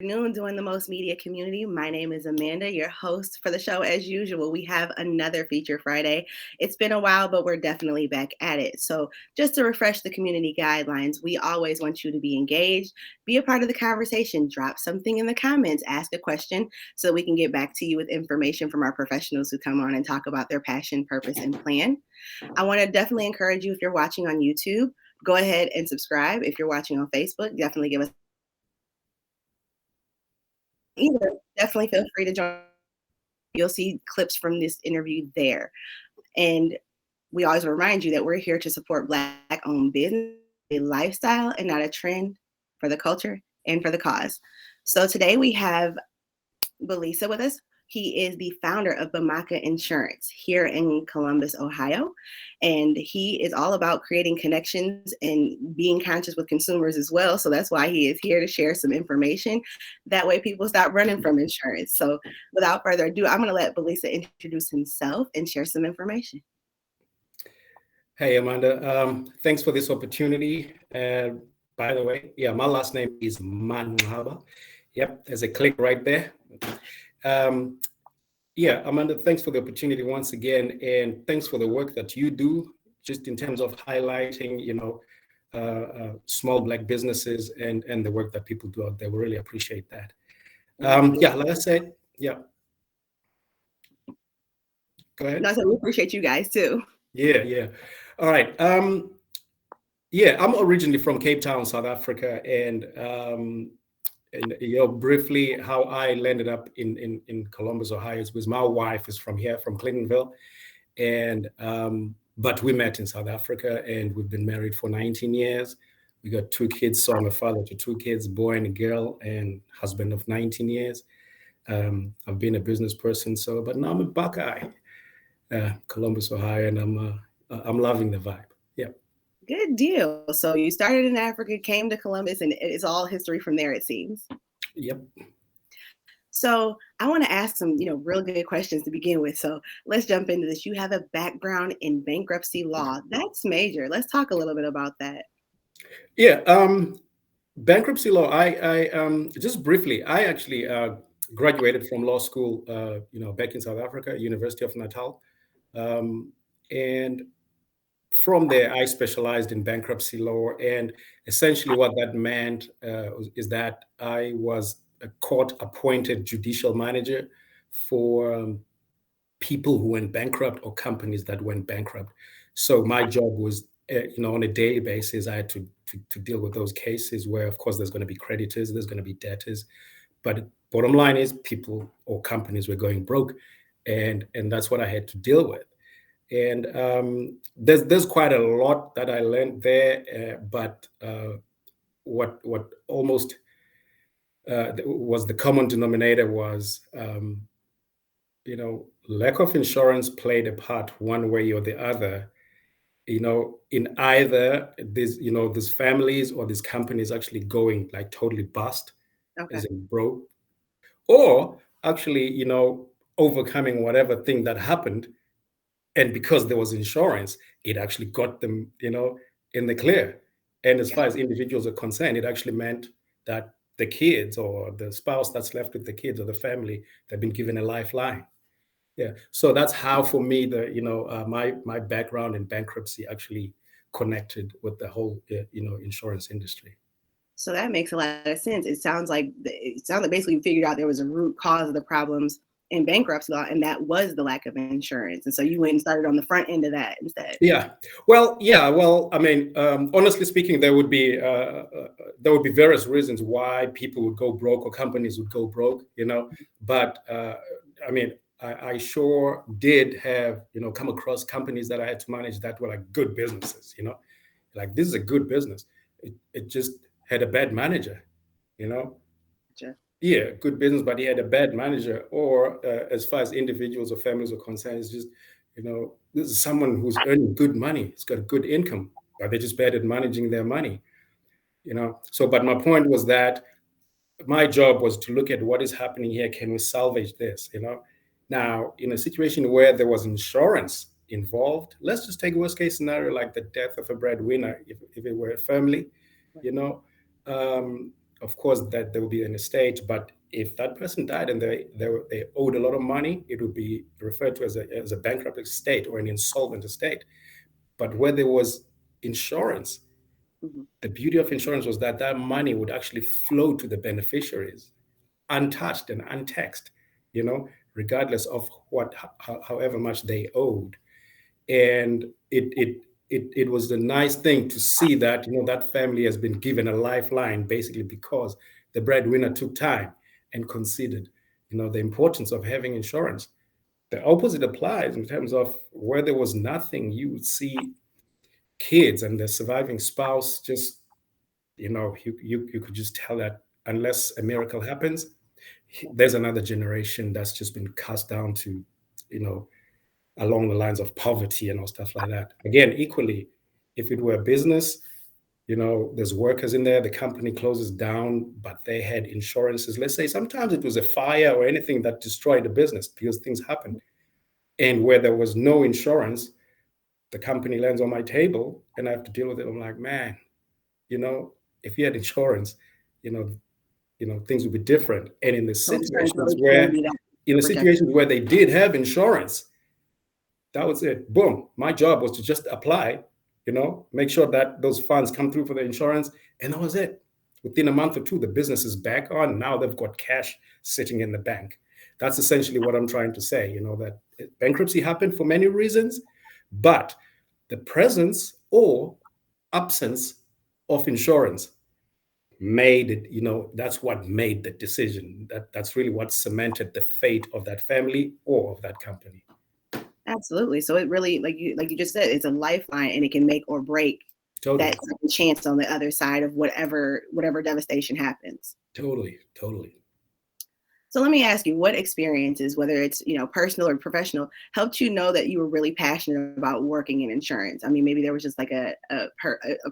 Afternoon, doing the most media community. My name is Amanda, your host for the show. As usual, we have another feature Friday. It's been a while, but we're definitely back at it. So, just to refresh the community guidelines, we always want you to be engaged, be a part of the conversation, drop something in the comments, ask a question so we can get back to you with information from our professionals who come on and talk about their passion, purpose, and plan. I want to definitely encourage you if you're watching on YouTube, go ahead and subscribe. If you're watching on Facebook, definitely give us either. Definitely feel free to join. You'll see clips from this interview there. And we always remind you that we're here to support Black-owned business, a lifestyle, and not a trend for the culture and for the cause. So today we have Balisa with us. He is the founder of Bamaka Insurance here in Columbus, Ohio. And he is all about creating connections and being conscious with consumers as well. So that's why he is here to share some information. That way people stop running from insurance. So without further ado, I'm going to let Balisa introduce himself and share some information. Hey, Amanda. Thanks for this opportunity. By the way, my last name is Mangxaba. Yep, there's a click right there. Amanda, thanks for the opportunity once again, and thanks for the work that you do, just in terms of highlighting, small Black businesses and the work that people do out there. We really appreciate that. Like I said, Go ahead. No, so we appreciate you guys too. Yeah. All right. I'm originally from Cape Town, South Africa, and briefly how I landed up in Columbus, Ohio, is because my wife is from here, from Clintonville, and but we met in South Africa, and we've been married for 19 years. We got 2 kids, so I'm a father to 2 kids, boy and a girl, and husband of 19 years. I've been a business person, but now I'm a Buckeye, Columbus, Ohio, and I'm loving the vibe. Yeah. Good deal. So you started in Africa, came to Columbus, and it's all history from there, it seems. Yep. So I want to ask some, real good questions to begin with. So let's jump into this. You have a background in bankruptcy law. That's major. Let's talk a little bit about that. Yeah. Bankruptcy law. I just briefly. I actually graduated from law school. Back in South Africa, University of Natal, and from there, I specialized in bankruptcy law, and essentially what that meant is that I was a court-appointed judicial manager for people who went bankrupt or companies that went bankrupt. So my job was, on a daily basis, I had to deal with those cases where, of course, there's going to be creditors, there's going to be debtors, but bottom line is people or companies were going broke, and that's what I had to deal with. And there's quite a lot that I learned there, but what almost was the common denominator was, lack of insurance played a part one way or the other, in either these families or these companies actually going like totally bust, as in broke, or actually, overcoming whatever thing that happened. And because there was insurance, it actually got them, in the clear. And as far as individuals are concerned, it actually meant that the kids or the spouse that's left with the kids or the family, they've been given a lifeline. Yeah. So that's how, for me, my background in bankruptcy actually connected with the whole, insurance industry. So that makes a lot of sense. It sounds like basically you figured out there was a root cause of the problems in bankruptcy law, and that was the lack of insurance. And so you went and started on the front end of that instead. Yeah. Well, I mean, honestly speaking, there would be various reasons why people would go broke or companies would go broke, But I mean, I sure did have, come across companies that I had to manage that were like good businesses, like this is a good business. It just had a bad manager, Gotcha. Yeah, good business, but he had a bad manager. Or as far as individuals or families are concerned, it's just, this is someone who's earning good money. He's got a good income, but they're just bad at managing their money, So, but my point was that my job was to look at what is happening here. Can we salvage this, Now, in a situation where there was insurance involved, let's just take a worst case scenario, like the death of a breadwinner, if it were a family, of course, that there will be an estate. But if that person died and they owed a lot of money, it would be referred to as a bankrupt estate or an insolvent estate. But where there was insurance, Mhm. the beauty of insurance was that that money would actually flow to the beneficiaries untouched and untaxed, regardless of however much they owed. And it was a nice thing to see that that family has been given a lifeline, basically because the breadwinner took time and considered the importance of having insurance. The opposite applies in terms of where there was nothing. You would see kids and the surviving spouse just, you could just tell that unless a miracle happens, there's another generation that's just been cast down to, you know along the lines of poverty and all stuff like that. Again, equally, if it were a business, there's workers in there, the company closes down, but they had insurances. Let's say sometimes it was a fire or anything that destroyed the business because things happen. And where there was no insurance, the company lands on my table and I have to deal with it. I'm like, man, you know, if you had insurance, you know, things would be different. And in the So insurance situations really can where, be that in the protection. situations where they did have insurance, that was it. Boom. My job was to just apply, make sure that those funds come through for the insurance. And that was it. Within a month or two, the business is back on. Now they've got cash sitting in the bank. That's essentially what I'm trying to say, that bankruptcy happened for many reasons, but the presence or absence of insurance made it, that's what made the decision. That's really what cemented the fate of that family or of that company. Absolutely. So it really, like you just said, it's a lifeline, and it can make or break that Totally. second chance on the other side of whatever devastation happens. Totally, totally. So let me ask you, what experiences, whether it's personal or professional, helped you know that you were really passionate about working in insurance? I mean, maybe there was just like a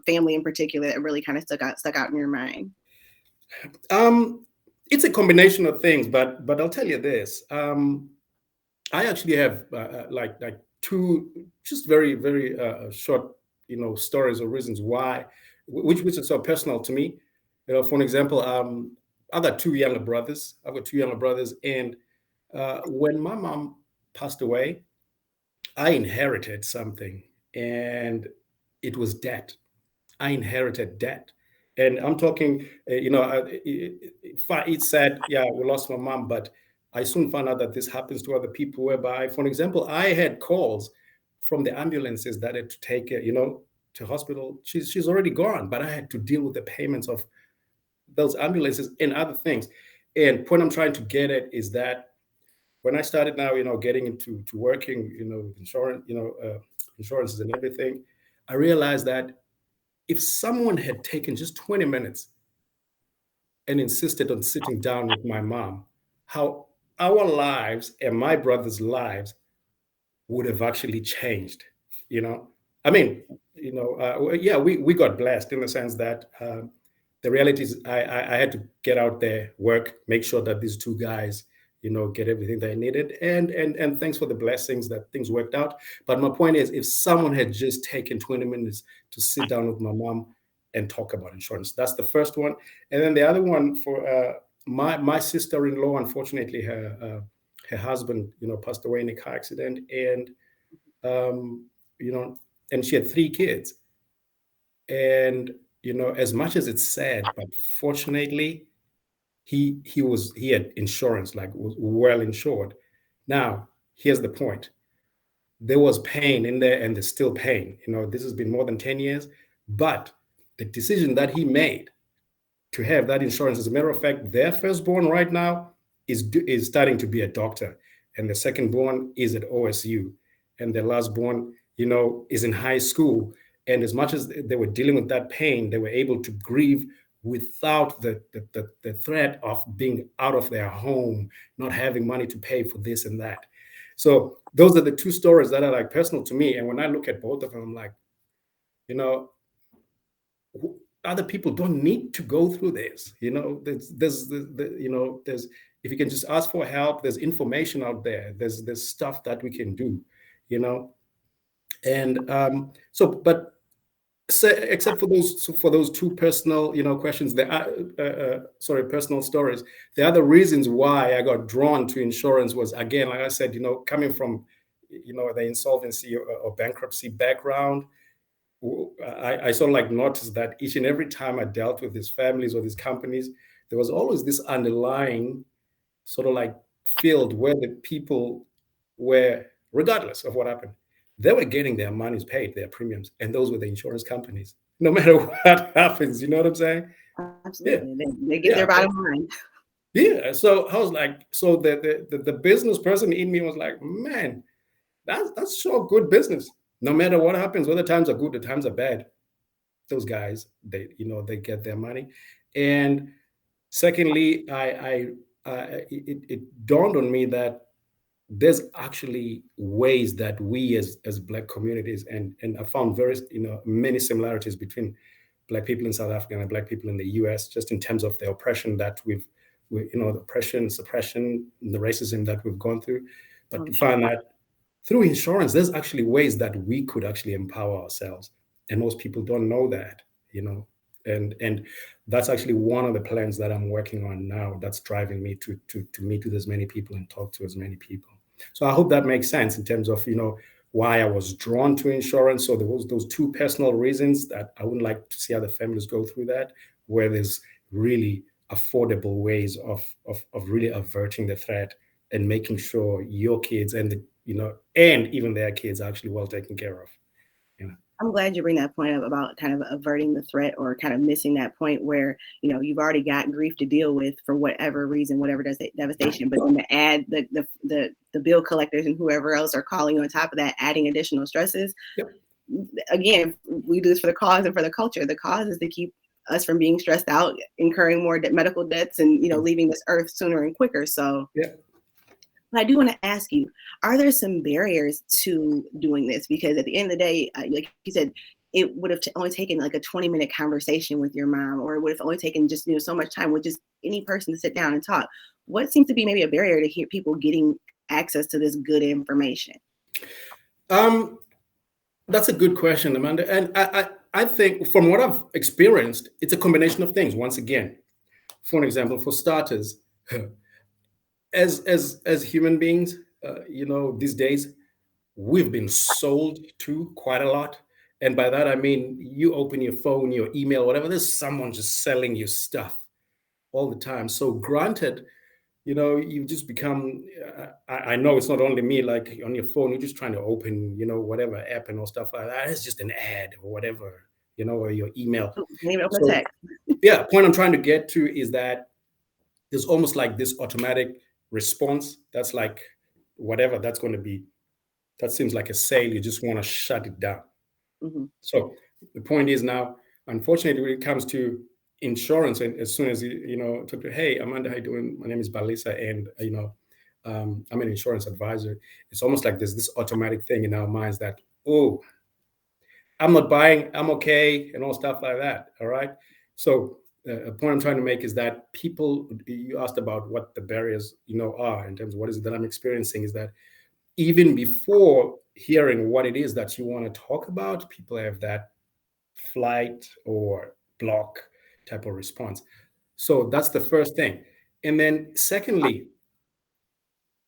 family in particular that really kind of stuck out in your mind. Um, it's a combination of things, but I'll tell you this. I actually have like two just very very short stories or reasons why, which is so personal to me. For an example, I've got two younger brothers. I've got two younger brothers, and when my mom passed away, I inherited something, and it was debt. I inherited debt. And I'm talking, it's sad, yeah, we lost my mom, but I soon found out that this happens to other people, whereby, for example, I had calls from the ambulances that had to take her, to hospital. She's already gone, but I had to deal with the payments of those ambulances and other things. And point I'm trying to get at is that when I started now, getting into to working, with insurance, insurances and everything, I realized that if someone had taken just 20 minutes and insisted on sitting down with my mom, how our lives and my brother's lives would have actually changed. You know, I mean, yeah, we got blessed in the sense that the reality is I had to get out there, work, make sure that these two guys, get everything they needed, and thanks for the blessings that things worked out. But my point is, if someone had just taken 20 minutes to sit down with my mom and talk about insurance, that's the first one. And then the other one for my sister-in-law, unfortunately, her husband, passed away in a car accident, and um, you know, and she had three kids. And as much as it's sad, but fortunately, he had insurance, like was well insured. Now, here's the point: there was pain in there, and there's still pain. This has been more than 10 years, but the decision that he made to have that insurance. As a matter of fact, their firstborn right now is starting to be a doctor, and the secondborn is at OSU, and the lastborn, is in high school. And as much as they were dealing with that pain, they were able to grieve without the threat of being out of their home, not having money to pay for this and that. So those are the two stories that are like personal to me. And when I look at both of them, I'm like, you know, other people don't need to go through this. There's if you can just ask for help, there's information out there, there's stuff that we can do, you know and so but So, except for those two personal, questions, there are, sorry, personal stories. The other reasons why I got drawn to insurance was, again, like I said, coming from, the insolvency or bankruptcy background. I sort of like noticed that each and every time I dealt with these families or these companies, there was always this underlying sort of like field where the people were, regardless of what happened, they were getting their monies paid, their premiums, and those were the insurance companies. No matter what happens, you know what I'm saying? Yeah, Absolutely. They get yeah, their bottom line. yeah. So I was like, so the business person in me was like, man, that's sure good business. No matter what happens, whether times are good or times are bad, those guys, they get their money. And secondly, it dawned on me that there's actually ways that we as Black communities, and I found very, many similarities between Black people in South Africa and Black people in the US, just in terms of the oppression that the oppression, suppression, the racism that we've gone through. But Oh, to sure. find that through insurance, there's actually ways that we could actually empower ourselves, and most people don't know that, and that's actually one of the plans that I'm working on now. That's driving me to meet with as many people and talk to as many people. So I hope that makes sense in terms of why I was drawn to insurance. So there was those two personal reasons that I wouldn't like to see other families go through that, where there's really affordable ways of really averting the threat and making sure your kids and even their kids are actually well taken care of. You know. I'm glad you bring that point up about kind of averting the threat or kind of missing that point where, you've already got grief to deal with for whatever reason, whatever devastation, but then to add the bill collectors and whoever else are calling you on top of that, adding additional stresses. Yep. Again, we do this for the cause and for the culture. The cause is to keep us from being stressed out, incurring more medical debts, and leaving this earth sooner and quicker. So Yeah. but I do want to ask you, are there some barriers to doing this? Because at the end of the day, like you said, it would have only taken like a 20-minute conversation with your mom, or it would have only taken just so much time with just any person to sit down and talk. What seems to be maybe a barrier to hear people getting access to this good information? Um, that's a good question, Amanda. And I think from what I've experienced, it's a combination of things. Once again, for an example, for starters, as human beings, these days we've been sold to quite a lot. And by that I mean you open your phone, your email, whatever. There's someone just selling you stuff all the time. So granted, you've just become. I know it's not only me. Like on your phone, you're just trying to open, whatever app and all stuff like that. It's just an ad or whatever, or your email. Name it open So text. yeah, point I'm trying to get to is that there's almost like this automatic response that's like whatever that's going to be. That seems like a sale. You just want to shut it down. Mm-hmm. So the point is now, unfortunately, when it comes to insurance, and as soon as talk to, hey, Amanda, how you doing? My name is Balisa, and I'm an insurance advisor. It's almost like there's this automatic thing in our minds that, oh, I'm not buying, I'm okay, and all stuff like that. All right. So a point I'm trying to make is that people, you asked about what the barriers, are in terms of what is it that I'm experiencing, is that even before hearing what it is that you want to talk about, people have that flight or block type of response. So that's the first thing. And then, secondly,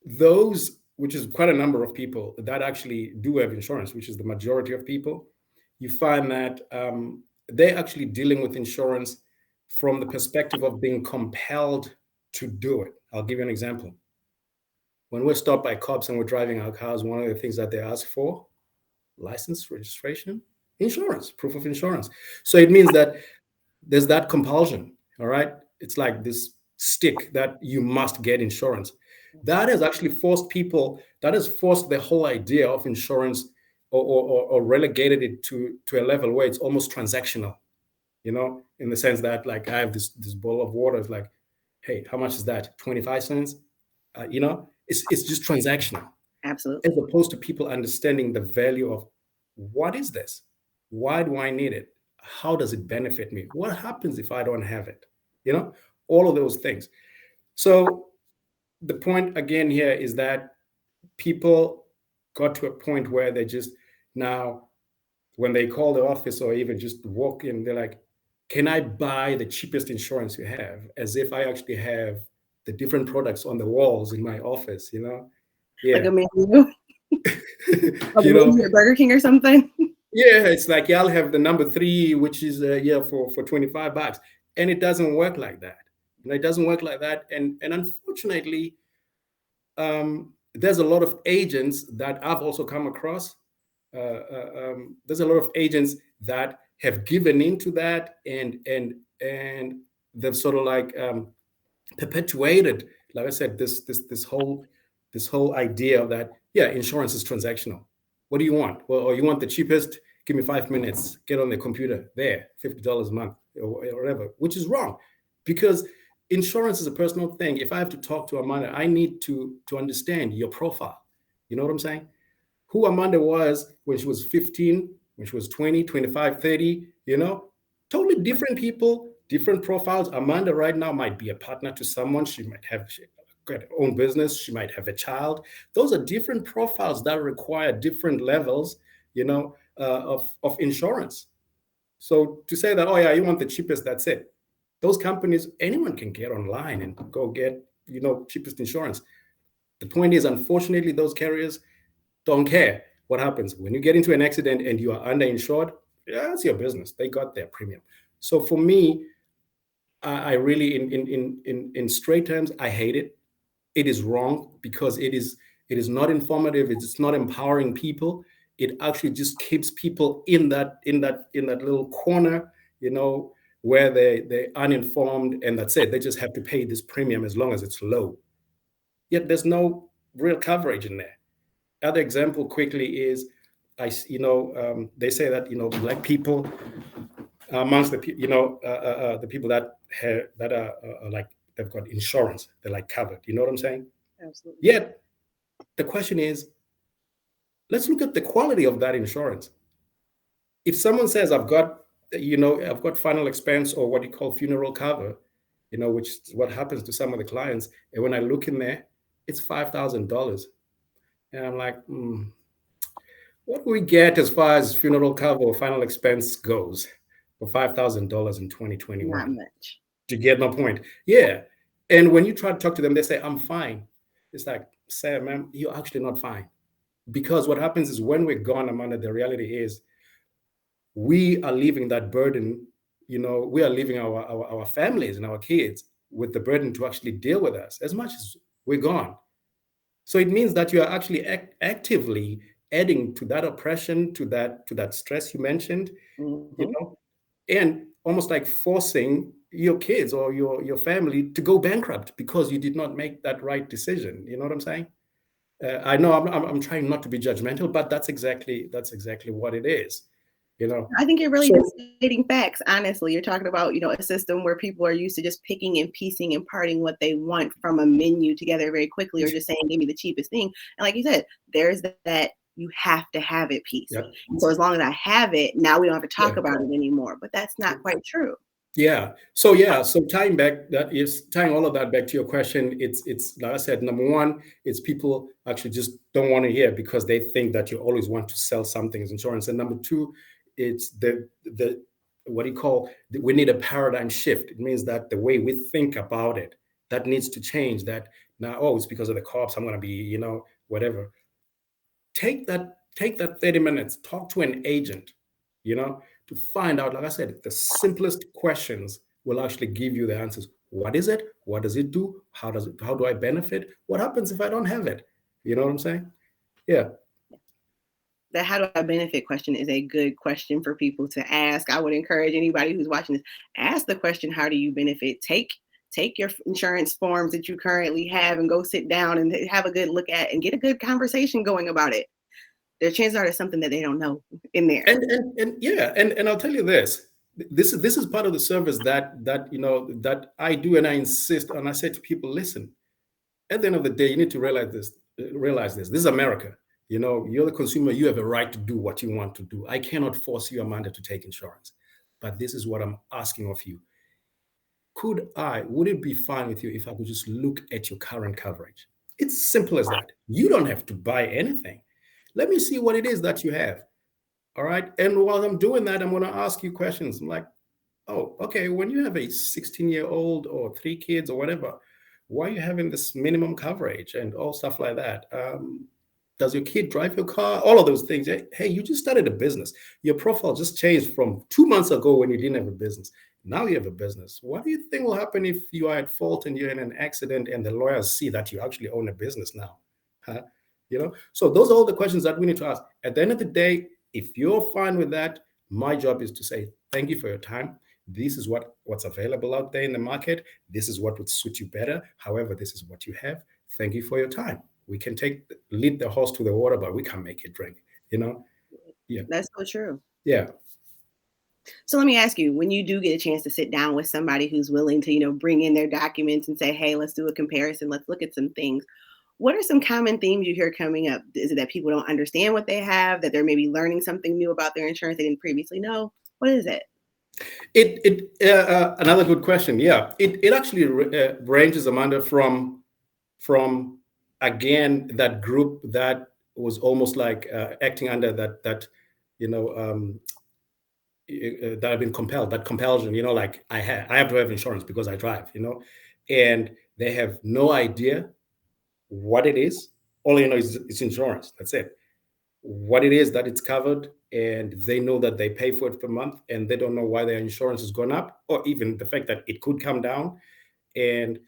those, which is quite a number of people that actually do have insurance, which is the majority of people, you find that they're actually dealing with insurance from the perspective of being compelled to do it. I'll give you an example. When we're stopped by cops and we're driving our cars, one of the things that they ask for: license, registration, insurance, proof of insurance. So it means that there's that compulsion. All right. It's like this stick that you must get insurance. That has actually forced people, that has forced the whole idea of insurance, or relegated it to a level where it's almost transactional, in the sense that, like, I have this bowl of water. It's like, hey, how much is that? 25 cents? It's just transactional, Absolutely. as opposed to people understanding the value of, what is this? Why do I need it? How does it benefit me? What happens if I don't have it? All of those things. So the point again here is that people got to a point where they just now when they call the office or even just walk in, they're like, can I buy the cheapest insurance you have? As if I actually have the different products on the walls in my office, Like Yeah. a menu, like a you know, menu at Burger King or something. yeah, it's like, yeah, I'll have the number three, which is, yeah, for $25. And it doesn't work like that. It doesn't work like that. And unfortunately, there's a lot of agents that I've also come across. There's a lot of agents that have given into that, and they've sort of like perpetuated, like I said, this whole idea of that, yeah, insurance is transactional. What do you want? Well, or you want the cheapest? Give me 5 minutes. Get on the computer. There, $50 a month or whatever, which is wrong, because insurance is a personal thing. If I have to talk to Amanda, I need to understand your profile. You know what I'm saying? Who Amanda was when she was 15, when she was 20, 25, 30, totally different people, different profiles. Amanda right now might be a partner to someone. She might have got her own business. She might have a child. Those are different profiles that require different levels, of insurance. So to say that, oh yeah, you want the cheapest, that's it. Those companies, anyone can get online and go get, cheapest insurance. The point is, unfortunately, those carriers don't care what happens when you get into an accident and you are underinsured. Yeah, it's your business. They got their premium. So for me, I really, in straight terms, I hate it. It is wrong because it is not informative. It's not empowering people. It actually just keeps people in that little corner, where they're uninformed, and that's it. They just have to pay this premium as long as it's low. Yet there's no real coverage in there. Other example quickly is, they say that, black people amongst the people that are like, they've got insurance, they're like covered. You know what I'm saying? Absolutely. Yet the question is, let's look at the quality of that insurance. If someone says, I've got final expense, or what you call funeral cover, which is what happens to some of the clients, and when I look in there, it's $5,000, and I'm like, what do we get as far as funeral cover or final expense goes for $5,000 in Not 2021? much. Do you get my point? Yeah. And when you try to talk to them, they say, I'm fine. It's like, say, ma'am, you're actually not fine. Because what happens is, when we're gone, Amanda, the reality is, we are leaving that burden, we are leaving our families and our kids with the burden to actually deal with us as much as we're gone. So it means that you are actually actively adding to that oppression, to that stress you mentioned, you Mm-hmm. know, and almost like forcing your kids or your family to go bankrupt because you did not make that right decision. You know what I'm saying? I know I'm trying not to be judgmental, but that's exactly what it is. You know. I think you're really So just stating facts, honestly. You're talking about, a system where people are used to just picking and piecing and parting what they want from a menu together very quickly, or just saying, give me the cheapest thing. And like you said, there's that you have to have it piece. yeah, And so as long as I have it, now we don't have to talk yeah. about it anymore. But that's not quite true. So tying all of that back to your question, it's like I said, number one, it's people actually just don't want to hear because they think that you always want to sell something as insurance. And number two, it's the what do you call, we need a paradigm shift. It means that the way we think about it, that needs to change. That now, oh, it's because of the cops, I'm going to be, whatever. Take that 30 minutes, talk to an agent, to find out. Like I said, the simplest questions will actually give you the answers. What is it? What does it do? How do I benefit? What happens if I don't have it? You know what I'm saying? Yeah. The how do I benefit question is a good question for people to ask. I would encourage anybody who's watching this, ask the question, how do you benefit? Take your insurance forms that you currently have and go sit down and have a good look at and get a good conversation going about it. Their chances are there's something that they don't know in there. And I'll tell you this. This is part of the service that I do, and I insist on. I say to people, listen, at the end of the day, you need to realize this. This is America. You're the consumer. You have a right to do what you want to do. I cannot force you, Amanda, to take insurance. But this is what I'm asking of you. Would it be fine with you if I could just look at your current coverage? It's simple as that. You don't have to buy anything. Let me see what it is that you have. All right. And while I'm doing that, I'm going to ask you questions. I'm like, oh, okay, when you have a 16-year-old or three kids or whatever, why are you having this minimum coverage and all stuff like that? Does your kid drive your car? All of those things. Hey, you just started a business. Your profile just changed from 2 months ago when you didn't have a business. Now you have a business. What do you think will happen if you are at fault and you're in an accident and the lawyers see that you actually own a business now? Huh? So those are all the questions that we need to ask. At the end of the day, if you're fine with that, my job is to say thank you for your time. This is what's available out there in the market. This is what would suit you better. However, this is what you have. Thank you for your time. We can lead the horse to the water, but we can't make it drink. Yeah. That's so true. Yeah. So let me ask you, when you do get a chance to sit down with somebody who's willing to, bring in their documents and say, hey, let's do a comparison, let's look at some things. What are some common themes you hear coming up? Is it that people don't understand what they have, that they're maybe learning something new about their insurance they didn't previously know? What is it? Another good question. Yeah, it actually ranges, Amanda, from again that group that was almost like acting under that you know that have been compelled, that compulsion, like I have to have insurance because I drive, and they have no idea what it is. All is it's insurance. That's it. What it is that it's covered, and they know that they pay for it per month, and they don't know why their insurance has gone up, or even the fact that it could come down, and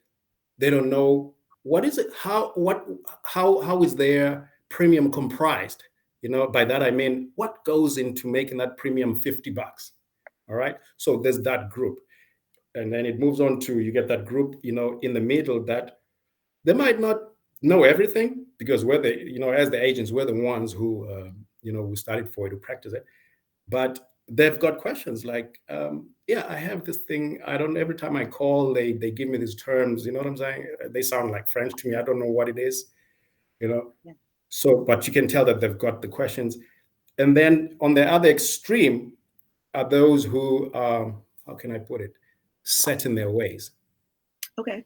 they don't know what is it, how is their premium comprised. By that I mean what goes into making that premium $50. All right, so there's that group, and then it moves on to, you get that group in the middle, that they might not know everything, because we're the, as the agents, we're the ones who we studied for it, to practice it. But they've got questions like, yeah, I have this thing, I don't, every time I call, they give me these terms, you know what I'm saying? They sound like French to me, I don't know what it is. Yeah. So, but you can tell that they've got the questions. And then on the other extreme are those who how can I put it, set in their ways, Okay.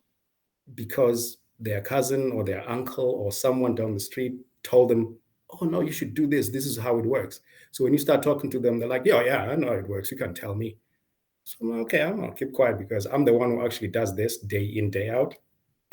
because their cousin or their uncle or someone down the street told them, oh no, you should do this, this is how it works. So when you start talking to them, they're like, yeah, I know how it works, you can't tell me. So I'm like, okay, I'm gonna keep quiet, because I'm the one who actually does this day in, day out.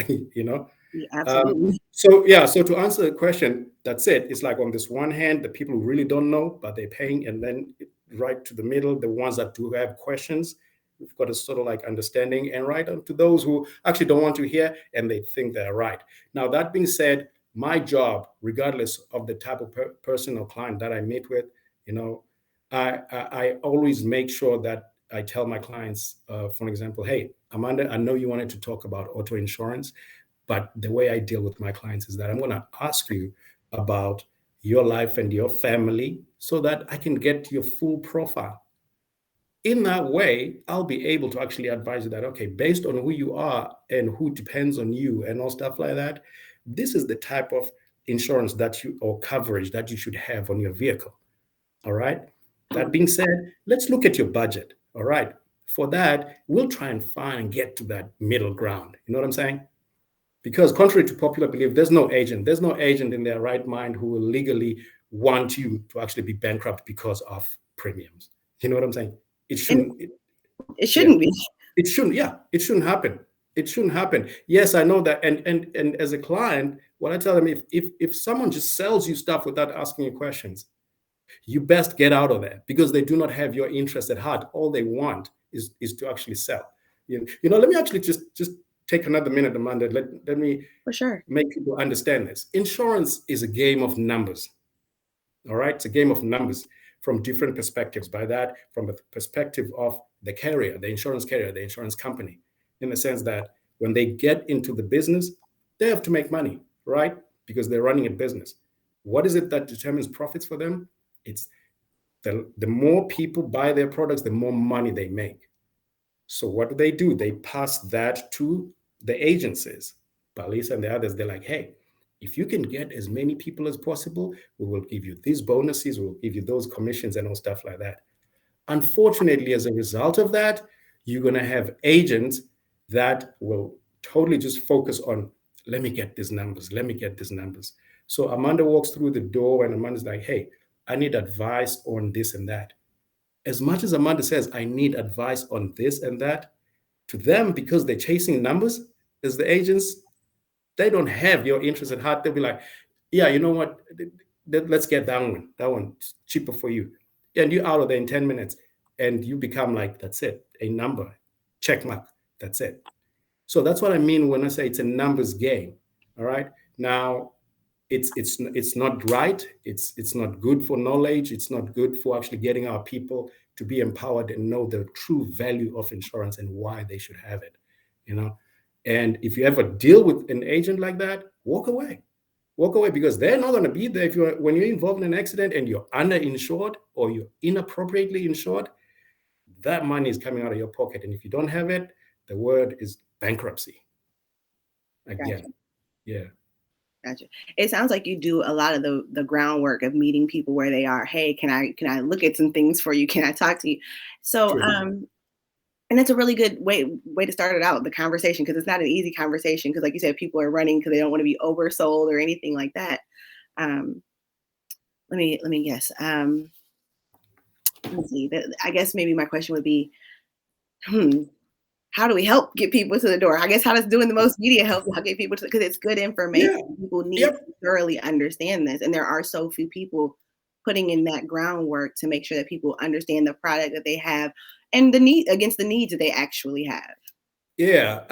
you know Yeah, um, absolutely. so to answer the question, that's it. It's like, on this one hand, the people who really don't know but they're paying, and then right to the middle, the ones that do have questions, we've got a sort of like understanding, and right on to those who actually don't want to hear and they think they're right. Now, that being said, my job, regardless of the type of person or client that I meet with, you know I always make sure that I tell my clients, for example, hey, Amanda, I know you wanted to talk about auto insurance, but the way I deal with my clients is that I'm going to ask you about your life and your family, so that I can get your full profile. In that way, I'll be able to actually advise you that, okay, based on who you are and who depends on you and all stuff like that, this is the type of insurance that you, or coverage that you should have on your vehicle. All right. That being said, let's look at your budget. All right. For that, we'll try and find and get to that middle ground. You know what I'm saying? Because contrary to popular belief, there's no agent in their right mind who will legally want you to actually be bankrupt because of premiums. You know what I'm saying? It And shouldn't. it Yeah, shouldn't be. it shouldn't. Yeah, it shouldn't happen. It shouldn't happen. Yes, I know that. And as a client, what I tell them, if someone just sells you stuff without asking you questions, you best get out of there, because they do not have your interest at heart. All they want is to actually sell. Let me actually just take another minute, Amanda. Let me For sure. make people understand this. Insurance is a game of numbers. All right, it's a game of numbers from different perspectives. By that, from the perspective of the carrier, the insurance carrier, the insurance company, in the sense that when they get into the business, they have to make money, right? Because they're running a business. What is it that determines profits for them? It's the more people buy their products, the more money they make. So what do? They pass that to the agencies, Balisa and the others. They're like, hey, if you can get as many people as possible, we will give you these bonuses, we'll give you those commissions and all stuff like that. Unfortunately, as a result of that, you're going to have agents that will totally just focus on, let me get these numbers, let me get these numbers. So Amanda walks through the door and Amanda's like, hey, I need advice on this and that. As much as Amanda says, I need advice on this and that, to them, because they're chasing numbers, as the agents, they don't have your interest at heart. They'll be like, yeah, you know what? Let's get that one. That one's cheaper for you. And you're out of there in 10 minutes. And you become like, that's it, a number, check mark. That's it. So that's what I mean when I say it's a numbers game. All right. Now, it's not right. It's not good for knowledge. It's not good for actually getting our people to be empowered and know the true value of insurance and why they should have it. You know, and if you ever deal with an agent like that, walk away. Walk away, because they're not going to be there if you're when you're involved in an accident and you're underinsured or you're inappropriately insured. That money is coming out of your pocket, and if you don't have it, the word is bankruptcy. Gotcha. Again, yeah, Gotcha. It sounds like you do a lot of the groundwork of meeting people where they are. Hey, can I look at some things for you? Can I talk to you? So, true. and it's a really good way to start it out, the conversation, because it's not an easy conversation. Because, like you said, people are running because they don't want to be oversold or anything like that. Um, let me guess. Let's see. I guess maybe my question would be, how do we help get people to the door? I guess how does doing the most media help get people to, because it's good information. Yeah. People need Yep. to thoroughly understand this. And there are so few people putting in that groundwork to make sure that people understand the product that they have and the need against the needs that they actually have. Yeah.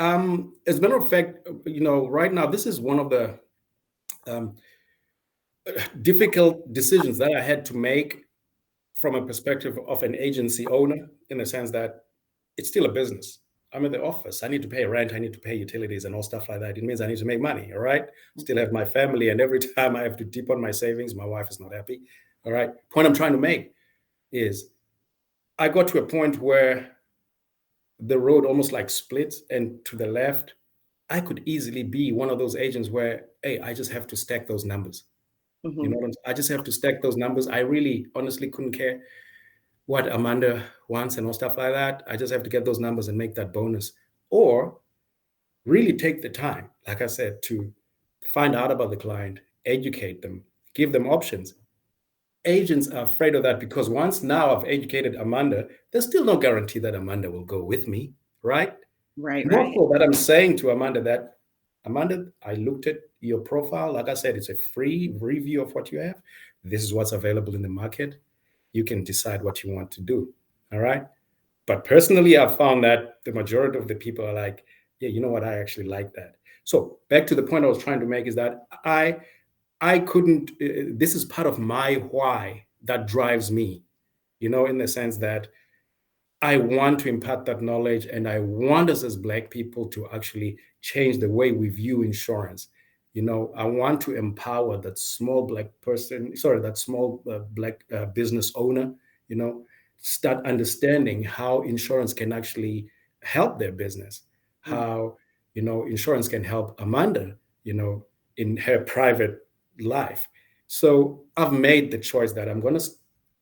As a matter of fact, right now, this is one of the um, difficult decisions that I had to make from a perspective of an agency owner, in the sense that it's still a business. I'm in the office. I need to pay rent. I need to pay utilities and all stuff like that. It means I need to make money. All right. Still have my family. And every time I have to dip on my savings, my wife is not happy. All right. Point I'm trying to make is I got to a point where the road almost like splits, and to the left, I could easily be one of those agents where, hey, I just have to stack those numbers. Hmm. I just have to stack those numbers. I really honestly couldn't care what Amanda wants and all stuff like that. I just have to get those numbers and make that bonus. Or really take the time, like I said, to find out about the client, educate them, give them options. Agents are afraid of that because once now I've educated Amanda, there's still no guarantee that Amanda will go with me, right? Right, More right. so that I'm saying to Amanda that, Amanda, I looked at your profile. Like I said, it's a free review of what you have. This is what's available in the market. You can decide what you want to do. All right. But personally, I've found that the majority of the people are like, yeah, you know what? I actually like that. So back to the point I was trying to make is that I couldn't, this is part of my why that drives me, in the sense that I want to impart that knowledge, and I want us as Black people to actually change the way we view insurance. I want to empower that small Black person, sorry, that small Black business owner, you know, start understanding how insurance can actually help their business, Mm. how, insurance can help Amanda, in her private life. So I've made the choice that I'm going to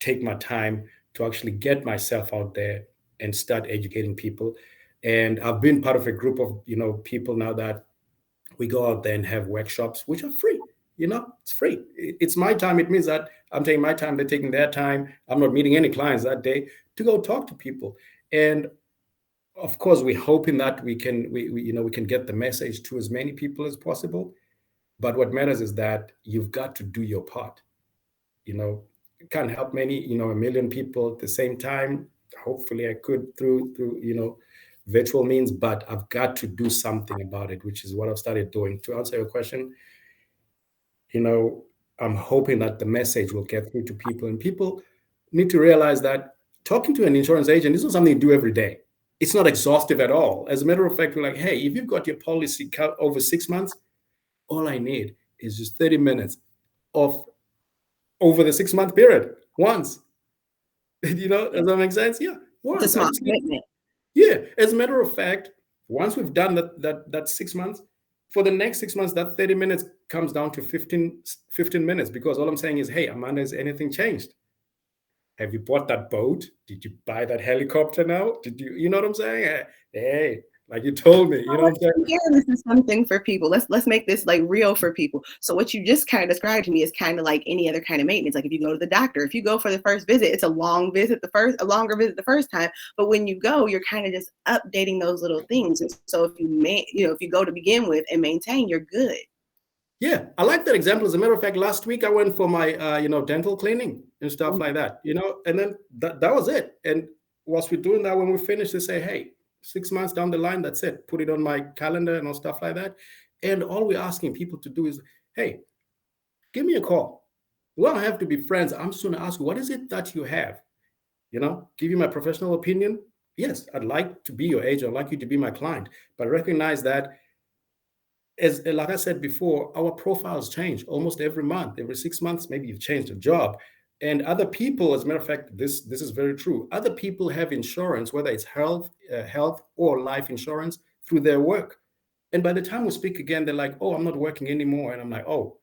take my time to actually get myself out there and start educating people. And I've been part of a group of people now that we go out there and have workshops which are free. It's free. It's my time. It means that I'm taking my time, they're taking their time. I'm not meeting any clients that day to go talk to people. And of course, we're hoping that we can get the message to as many people as possible. But what matters is that you've got to do your part. You can't help a million people at the same time. Hopefully I could through virtual means, but I've got to do something about it, which is what I've started doing. To answer your question, you know I'm hoping that the message will get through to people, and people need to realize that talking to an insurance agent is not something you do every day. It's not exhaustive at all. As a matter of fact, we're like, hey, if you've got your policy cut over 6 months, all I need is just 30 minutes of over the 6 month period once. Does that make sense? Yeah, It's a once. I small just need, commitment. yeah. As a matter of fact, once we've done that 6 months, for the next 6 months, that 30 minutes comes down to 15 minutes, because all I'm saying is, hey, Amanda, has anything changed? Have you bought that boat? Did you buy that helicopter now? Did you know what I'm saying? Hey, Like you told me, you know what I'm saying? Again, this is something for people. Let's make this like real for people. So what you just kind of described to me is kind of like any other kind of maintenance. Like if you go to the doctor, if you go for the first visit, it's a longer visit the first time. But when you go, you're kind of just updating those little things. And so if if you go to begin with and maintain, you're good. Yeah, I like that example. As a matter of fact, last week I went for my dental cleaning and stuff like that. And then that was it. And whilst we're doing that, when we finish, they say, hey, 6 months down the line, that's it. Put it on my calendar and all stuff like that. And all we're asking people to do is, hey, give me a call. We don't have to be friends. I'm just going to ask you, what is it that you have? Give you my professional opinion. Yes, I'd like to be your agent. I'd like you to be my client. But recognize that, as like I said before, our profiles change almost every month, every 6 months. Maybe you've changed a job. And other people, as a matter of fact, this is very true. Other people have insurance, whether it's health or life insurance, through their work. And by the time we speak again, they're like, "Oh, I'm not working anymore." And I'm like, "Oh,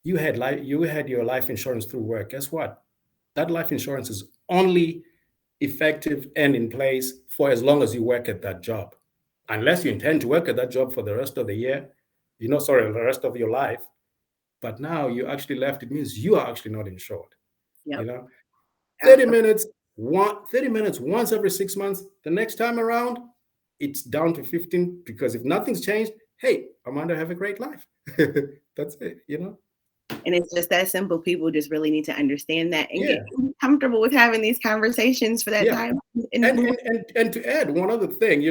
you had your life insurance through work. Guess what? That life insurance is only effective and in place for as long as you work at that job. Unless you intend to work at that job for the rest of the year, the rest of your life. But now you actually left, it means you are actually not insured. Yep. You know, 30 Absolutely. minutes, 30 minutes once every 6 months. The next time around, it's down to 15 because if nothing's changed, hey, Amanda, have a great life. That's it. And it's just that simple. People just really need to understand that and get Yeah. comfortable with having these conversations for that Yeah. time. And to add one other thing,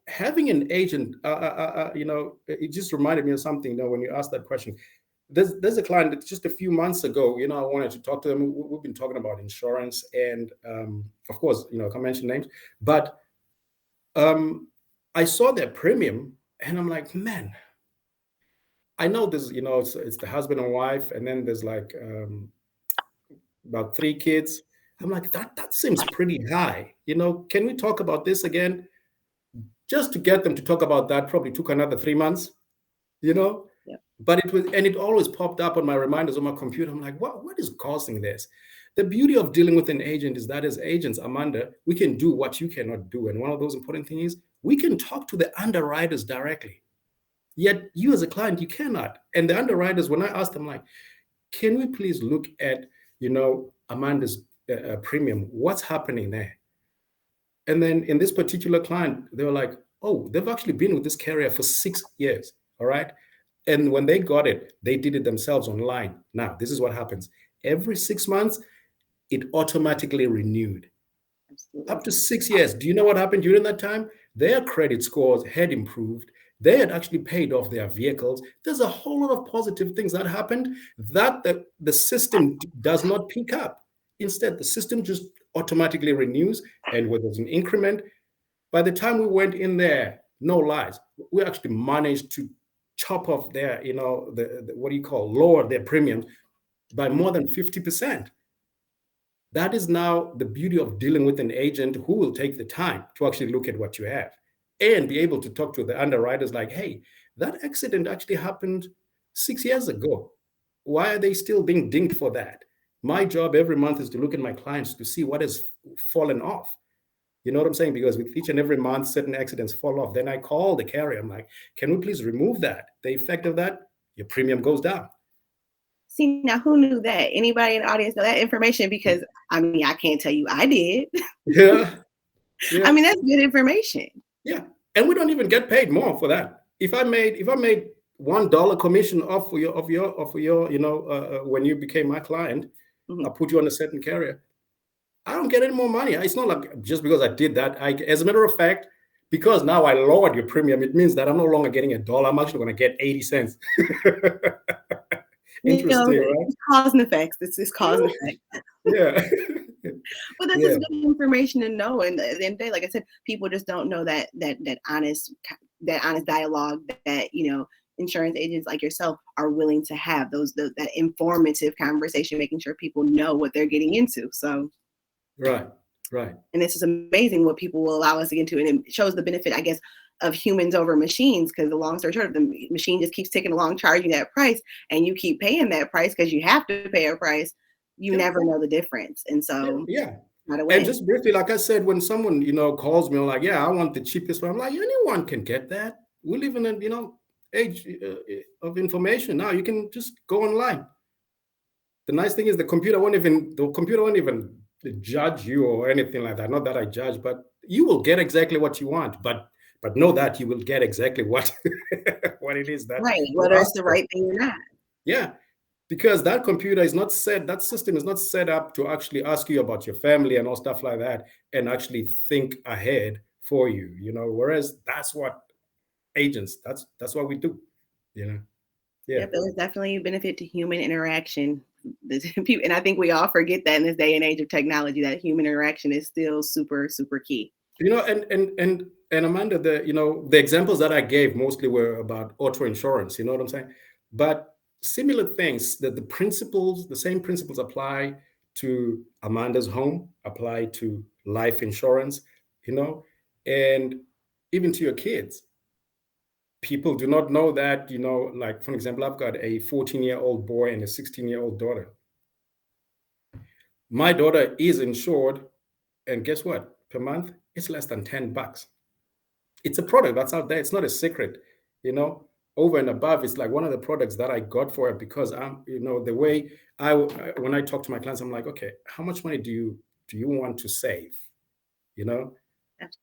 having an agent, it just reminded me of something. When you asked that question, there's a client that just a few months ago, I wanted to talk to them. We've been talking about insurance, and of course, I can't mention names, but I saw their premium, and I'm like, man, I know this. It's the husband and wife, and then there's like about 3 kids. I'm like, that seems pretty high. Can we talk about this again? Just to get them to talk about that probably took another 3 months, you know? Yep. But it always popped up on my reminders on my computer. I'm like, what is causing this? The beauty of dealing with an agent is that as agents, Amanda, we can do what you cannot do. And one of those important things is we can talk to the underwriters directly. Yet you as a client, you cannot. And the underwriters, when I asked them, like, can we please look at, Amanda's premium? What's happening there? And then in this particular client, they were like, oh, they've actually been with this carrier for 6 years. All right. And when they got it, they did it themselves online. Now, this is what happens. Every 6 months, it automatically renewed. Absolutely. Up to 6 years. Do you know what happened during that time? Their credit scores had improved. They had actually paid off their vehicles. There's a whole lot of positive things that happened that the system does not pick up. Instead, the system just automatically renews. And when there's an increment, by the time we went in there, no lies, we actually managed to chop off their, what do you call, lower their premiums by more than 50%. That is now the beauty of dealing with an agent who will take the time to actually look at what you have and be able to talk to the underwriters like, hey, that accident actually happened 6 years ago. Why are they still being dinged for that? My job every month is to look at my clients to see what has fallen off. You know what I'm saying? Because with each and every month, certain accidents fall off. Then I call the carrier. I'm like, can we please remove that? The effect of that, your premium goes down. See, now who knew that? Anybody in the audience know that information? Because I mean, I can't tell you I did. Yeah. Yeah. I mean, that's good information. Yeah. And we don't even get paid more for that. If I made $1 commission off for your when you became my client, Mhm. I put you on a certain carrier, I don't get any more money. It's not like just because I did that. As a matter of fact, because now I lowered your premium, it means that I'm no longer getting $1. I'm actually going to get 80 cents. Interesting, right? It's cause and effects. It's cause and effect. Yeah. But that's Yeah. just good information to know. And at the end of the day, like I said, people just don't know that honest dialogue that insurance agents like yourself are willing to have that informative conversation, making sure people know what they're getting into. So Right. and this is amazing what people will allow us to get into, and it shows the benefit, I guess, of humans over machines. Because the long story short, the machine just keeps ticking along, charging that price, and you keep paying that price because you have to pay a price. You Yeah. never know the difference, and so Yeah. Not a And win. just briefly, like I said, when someone, calls me, I'm like, yeah, I want the cheapest one. I'm like, anyone can get that. We live in a, age of information now. You can just go online. The nice thing is the computer won't even judge you or anything like that. Not that I judge, but you will get exactly what you want. But know that you will get exactly what what it is that Right, you whether it's asked the for. right thing or not. Yeah, because that system is not set up to actually ask you about your family and all stuff like that and actually think ahead for you. Whereas that's what agents, that's what we do. You know, yeah. Yep, there's definitely a benefit to human interaction. And I think we all forget that in this day and age of technology, that human interaction is still super, super key. And Amanda, the examples that I gave mostly were about auto insurance. You know what I'm saying? But similar things, that the same principles apply to Amanda's home, apply to life insurance, you know, and even to your kids. People do not know that, like, for example, I've got a 14-year-old boy and a 16-year-old daughter. My daughter is insured, and guess what? Per month, it's less than $10. It's a product that's out there. It's not a secret, you know. Over and above, it's like one of the products that I got for it because the way when I talk to my clients, I'm like, okay, how much money do you want to save, you know?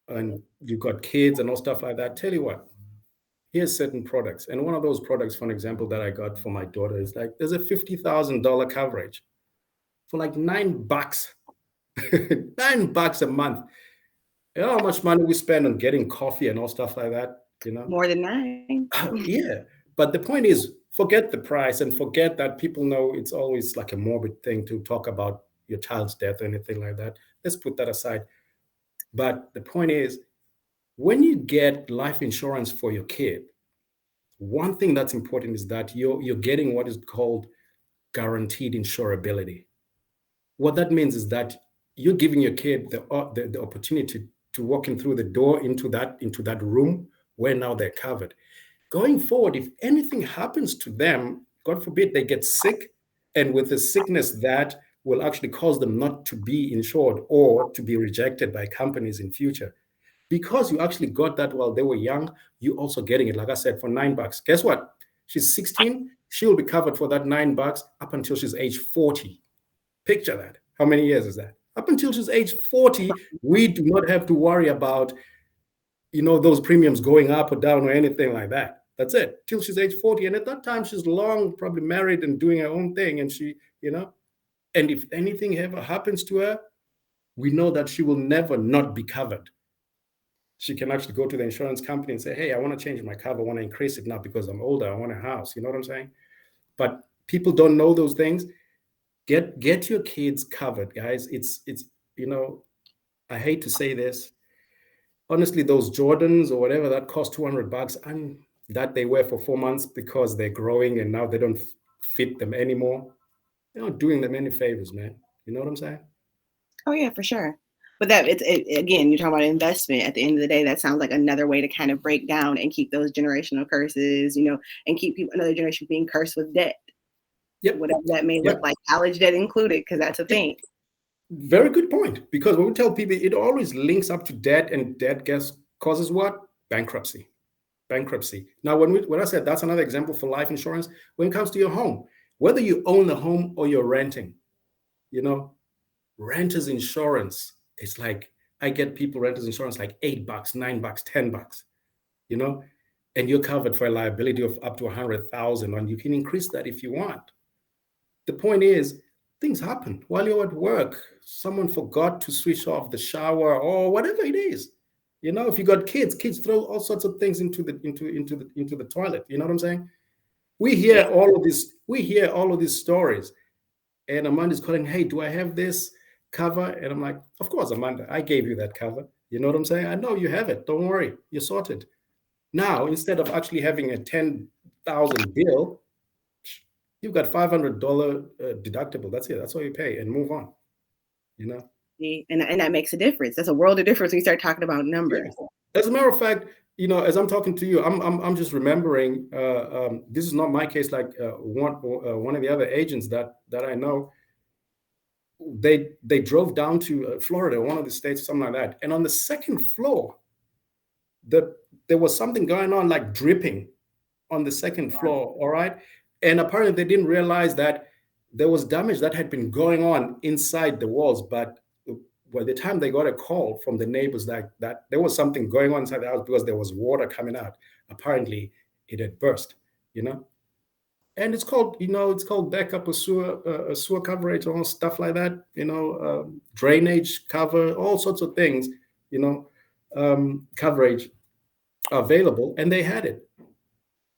And you've got kids and all stuff like that. Tell you what, here's certain products, and one of those products, for an example, that I got for my daughter is like there's a $50,000 coverage for like $9, $9 a month. You know how much money we spend on getting coffee and all stuff like that, you know? More than 9. Yeah. But the point is, forget the price and forget that people know it's always like a morbid thing to talk about your child's death or anything like that. Let's put that aside. But the point is, when you get life insurance for your kid, one thing that's important is that you're getting what is called guaranteed insurability. What that means is that you're giving your kid the opportunity to walk in through the door into that room where now they're covered. Going forward, if anything happens to them, God forbid they get sick, and with a sickness that will actually cause them not to be insured or to be rejected by companies in future, because you actually got that while they were young, you also getting it, like I said, for $9. Guess what? She's 16, she will be covered for that $9 up until she's age 40. Picture that. How many years is that? Up until she's age 40, we do not have to worry about those premiums going up or down or anything like that. That's it. Till she's age 40. And at that time, she's long, probably married and doing her own thing. And and if anything ever happens to her, we know that she will never not be covered. She can actually go to the insurance company and say, hey, I want to change my cover. I want to increase it now because I'm older. I want a house. You know what I'm saying? But people don't know those things. Get your kids covered, guys. It's I hate to say this. Honestly, those Jordans or whatever that cost $200 and that they wear for 4 months because they're growing and now they don't fit them anymore. You're not doing them any favors, man. You know what I'm saying? Oh yeah, for sure. But that again, you're talking about investment. At the end of the day, that sounds like another way to kind of break down and keep those generational curses, and keep another generation being cursed with debt, Yep. whatever that may look Yep. like, college debt included, because that's a Yep. thing. Very good point. Because when we tell people, it always links up to debt, and debt causes what? Bankruptcy. Bankruptcy. Now, when I said that's another example for life insurance, when it comes to your home, whether you own the home or you're renting, you know, renters insurance. It's like I get people renters insurance like $8, $9, $10, you know, and you're covered for a liability of up to 100,000, and you can increase that if you want. The point is, things happen while you're at work. Someone forgot to switch off the shower or whatever it is. If you got kids throw all sorts of things into the toilet. You know what I'm saying? We Yeah. hear all of this. We hear all of these stories, and Amanda's calling, hey, do I have this cover? And I'm like, of course, Amanda, I gave you that cover. You know what I'm saying? I know you have it. Don't worry. You're sorted. Now, instead of actually having a 10,000 bill, you've got $500 deductible. That's it. That's all you pay and move on, you know? And that makes a difference. That's a world of difference when you start talking about Yeah. numbers. As a matter of fact, as I'm talking to you, I'm just remembering. This is not my case. Like one of the other agents that I know, they drove down to Florida, one of the states, something like that. And on the second floor, the there was something going on, like dripping on the second floor. All right. And apparently they didn't realize that there was damage that had been going on inside the walls. But by the time they got a call from the neighbors that there was something going on inside the house because there was water coming out, apparently it had burst, you know. And it's called, it's called backup or sewer coverage or stuff like that, drainage cover, all sorts of things, you know, coverage available, and they had it.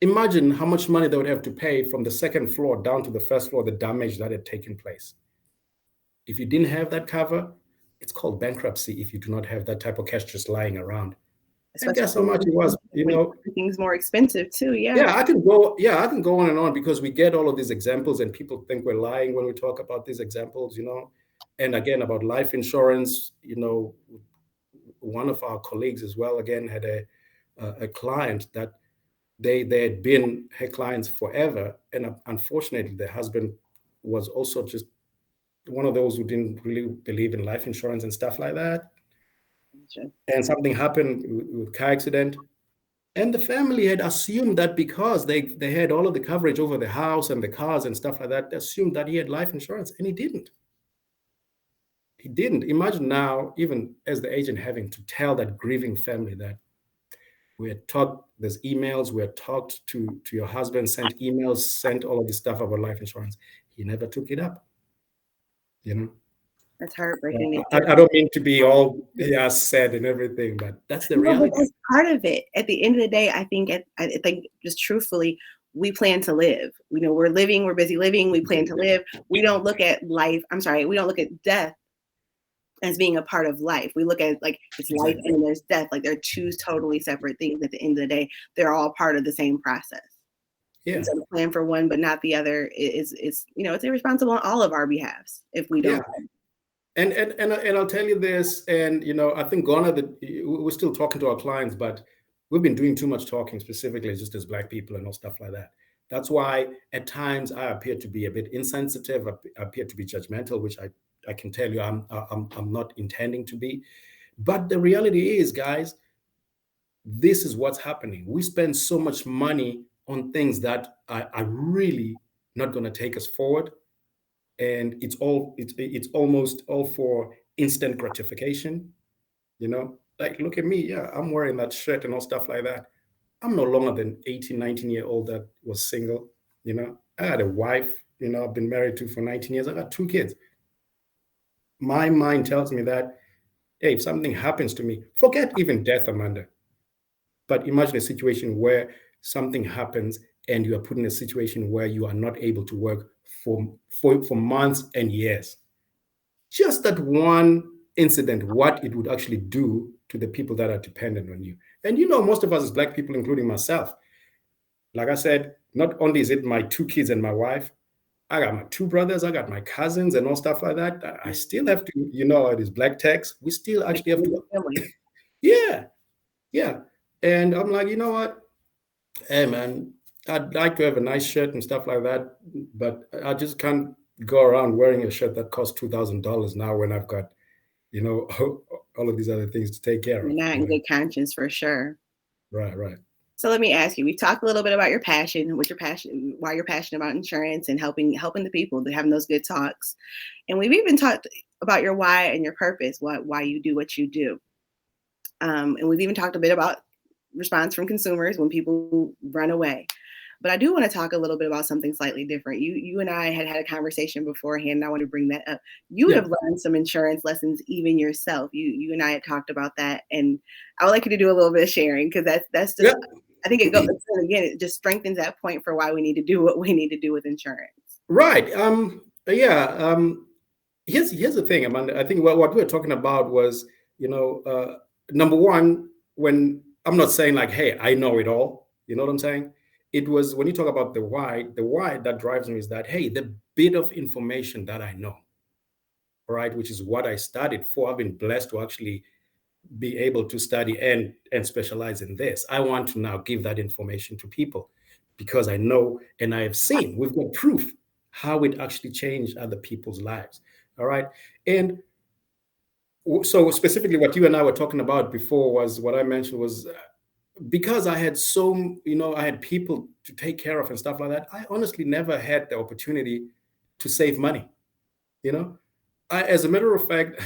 Imagine how much money they would have to pay from the second floor down to the first floor, the damage that had taken place. If you didn't have that cover, it's called bankruptcy if you do not have that type of cash just lying around. And Especially guess how much it was, everything's more expensive too. Yeah, I can go on and on because we get all of these examples and people think we're lying when we talk about these examples. And again, about life insurance, one of our colleagues as well, again, had a client that they had been her clients forever. And unfortunately, the husband was also just one of those who didn't really believe in life insurance and stuff like that. Sure. And something happened with car accident. And the family had assumed that because they had all of the coverage over the house and the cars and stuff like that, they assumed that he had life insurance, and he didn't. He didn't. Imagine now, even as the agent, having to tell that grieving family that we had taught, there's emails, we had talked to your husband, sent emails, sent all of this stuff about life insurance. He never took it up. That's heartbreaking. I don't mean to be all sad and everything, but that's the reality. But that's part of it. At the end of the day, I think just truthfully, we plan to live. We're living, we're busy living, we plan to live. We don't look at life. We don't look at death as being a part of life. We look at it like it's life and there's death. Like they're two totally separate things. At the end of the day, they're all part of the same process. Yeah. So plan for one, but not the other it's irresponsible on all of our behalves if we don't. Yeah. And I'll tell you this, and I think we're still talking to our clients, but we've been doing too much talking, specifically just as Black people and all stuff like that. That's why at times I appear to be a bit insensitive, I appear to be judgmental, which I can tell you I'm not intending to be. But the reality is, guys, this is what's happening. We spend so much money on things that are really not going to take us forward. And it's almost all for instant gratification, like look at me. Yeah, I'm wearing that shirt and all stuff like that. I'm no longer than 18, 19-year-old that was single. I had a wife, I've been married to for 19 years. I got 2 kids. My mind tells me that, hey, if something happens to me, forget even death, Amanda. But imagine a situation where something happens and you are put in a situation where you are not able to work for months and years. Just that one incident, what it would actually do to the people that are dependent on you. And most of us as Black people, including myself, like I said, not only is it my 2 kids and my wife, I got my 2 brothers, I got my cousins and all stuff like that. I still have to, it is Black tax. We still actually have to. Yeah. And I'm like, you know what? Hey, man, I'd like to have a nice shirt and stuff like that, but I just can't go around wearing a shirt that costs $2,000 now when I've got, all of these other things to take care of. You're not in good conscience for sure. Right. So let me ask you, we talked a little bit about your passion, why you're passionate about insurance and helping the people, to having those good talks. And we've even talked about your why and your purpose, why you do what you do. And we've even talked a bit about response from consumers when people run away. But I do want to talk a little bit about something slightly different. You and I had a conversation beforehand, and I want to bring that up. You have learned some insurance lessons even yourself. You and I had talked about that, and I would like you to do a little bit of sharing, because that's just I think it goes again. It just strengthens that point for why we need to do what we need to do with insurance. Right. Here's the thing, Amanda. I think what we were talking about was, number one, when I'm not saying like, hey, I know it all. You know what I'm saying? It was when you talk about the why that drives me is that, hey, the bit of information that I know, right, which is what I studied for. I've been blessed to actually be able to study and specialize in this. I want to now give that information to people because I know and I have seen, we've got proof how it actually changed other people's lives. All right. And so specifically what you and I were talking about before was what I mentioned was because I had I had people to take care of and stuff like that. I honestly never had the opportunity to save money. You know, as a matter of fact,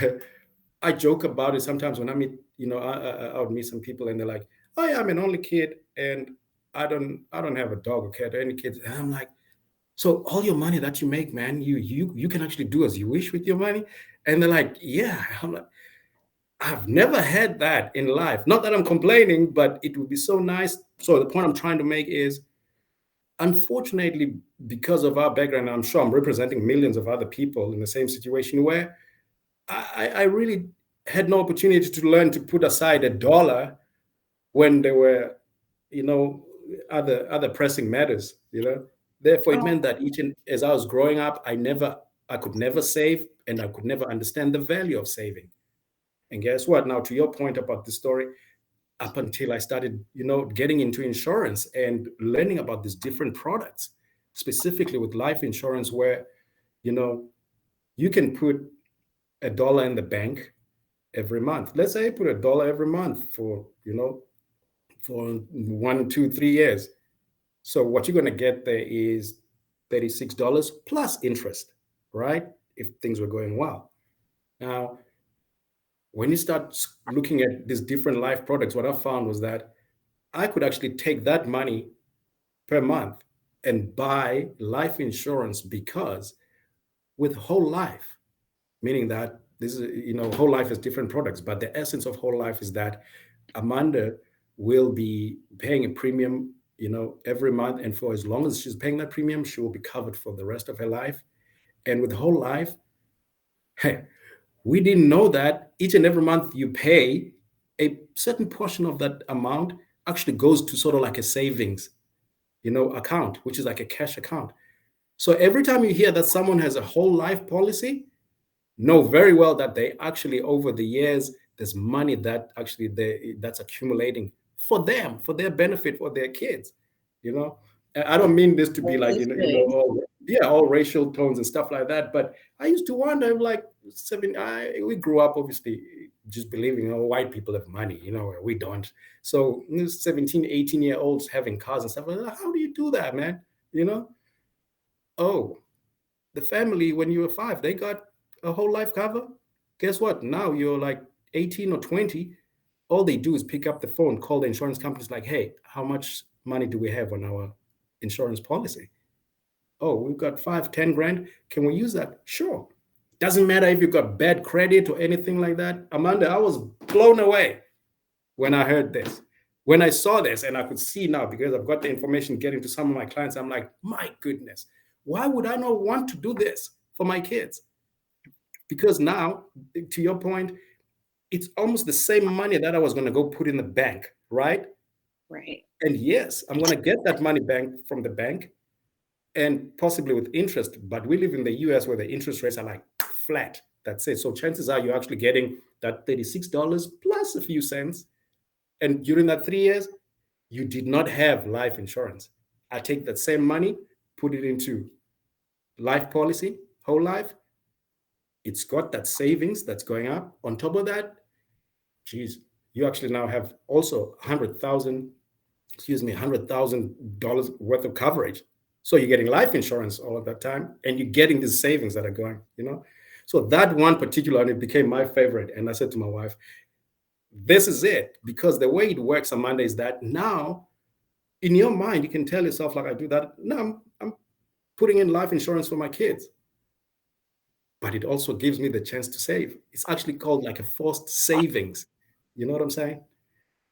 I joke about it sometimes when I meet, I would meet some people and they're like, "Oh yeah, I'm an only kid and I don't have a dog or cat or any kids." And I'm like, "So all your money that you make, man, you can actually do as you wish with your money?" And they're like, "Yeah." I'm like, I've never had that in life. Not that I'm complaining, but it would be so nice. So the point I'm trying to make is, unfortunately, because of our background, I'm sure I'm representing millions of other people in the same situation where I really had no opportunity to learn to put aside $1 when there were, you know, other pressing matters. Therefore, it Oh, meant that each and as I was growing up, I could never save, and I could never understand the value of saving. And guess what? Now, to your point about the story, up until I started, getting into insurance and learning about these different products, specifically with life insurance, where, you know, you can put $1 in the bank every month. Let's say you put $1 every month for 1, 2, 3 years. So what you're going to get there is $36 plus interest, right? If things were going well. Now, when you start looking at these different life products, what I found was that I could actually take that money per month and buy life insurance because with whole life, meaning that this is, whole life is different products, but the essence of whole life is that Amanda will be paying a premium, every month. And for as long as she's paying that premium, she will be covered for the rest of her life. And with whole life, hey, we didn't know that each and every month you pay a certain portion of that amount actually goes to sort of like a savings, account, which is like a cash account. So every time you hear that someone has a whole life policy, know very well that they actually over the years there's money that actually that's accumulating for them, for their benefit, for their kids. you know And I don't mean this to be like, understood. all racial tones and stuff like that, but I used to wonder, like, we grew up obviously just believing, white people have money, we don't. So 17, 18-year olds having cars and stuff like that, how do you do that, man? you know oh, the family, when you were 5, they got a whole life cover. Guess what? Now you're like 18 or 20. All they do is pick up the phone, call the insurance companies, like, "Hey, how much money do we have on our insurance policy? Oh, we've got 5, 10 grand. Can we use that? Sure." Doesn't matter if you've got bad credit or anything like that. Amanda, I was blown away when I heard this. When I saw this, and I could see now because I've got the information getting to some of my clients, I'm like, my goodness, why would I not want to do this for my kids? Because now, to your point, it's almost the same money that I was going to go put in the bank, right? Right. And yes, I'm going to get that money bank from the bank and possibly with interest. But we live in the US where the interest rates are like flat. That's it. So chances are you're actually getting that $36 plus a few cents. And during that 3 years, you did not have life insurance. I take that same money, put it into life policy, whole life. It's got that savings that's going up. On top of that, geez, you actually now have also 100,000, $100,000 worth of coverage. So you're getting life insurance all of that time, and you're getting these savings that are going. So that one particular, and it became my favorite. And I said to my wife, this is it. Because the way it works, Amanda, is that now in your mind, you can tell yourself, like I do that. No, I'm putting in life insurance for my kids, but it also gives me the chance to save. It's actually called like a forced savings. You know what I'm saying?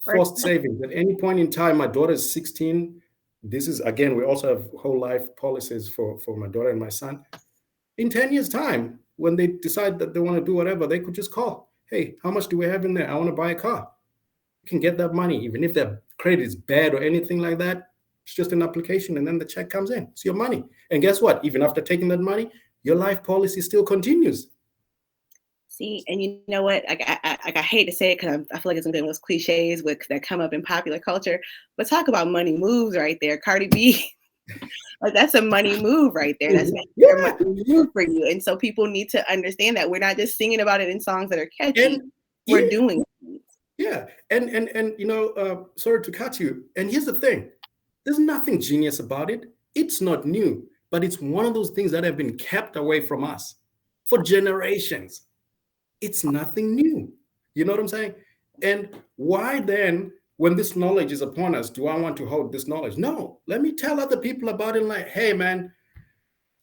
Right. Forced savings. At any point in time, my daughter is 16. This is, again, we also have whole life policies for my daughter and my son. In 10 years' time, when they decide that they want to do whatever, they could just call. Hey, how much do we have in there? I want to buy a car. You can get that money, even if their credit is bad or anything like that. It's just an application, and then the check comes in. It's your money. And guess what? Even after taking that money, your life policy still continues. See, and you know what? I hate to say it because I feel like it's one of those cliches that come up in popular culture. But talk about money moves right there, Cardi B. Like that's a money move right there. That's a Yeah, money move for you. And so people need to understand that we're not just singing about it in songs that are catchy. and We're yeah, doing things. yeah, and sorry to cut you. And here's the thing: there's nothing genius about it. It's not new, but it's one of those things that have been kept away from us for generations. It's nothing new. You know what I'm saying? And why then, when this knowledge is upon us, do I want to hold this knowledge? No, let me tell other people about it. Like, hey, man,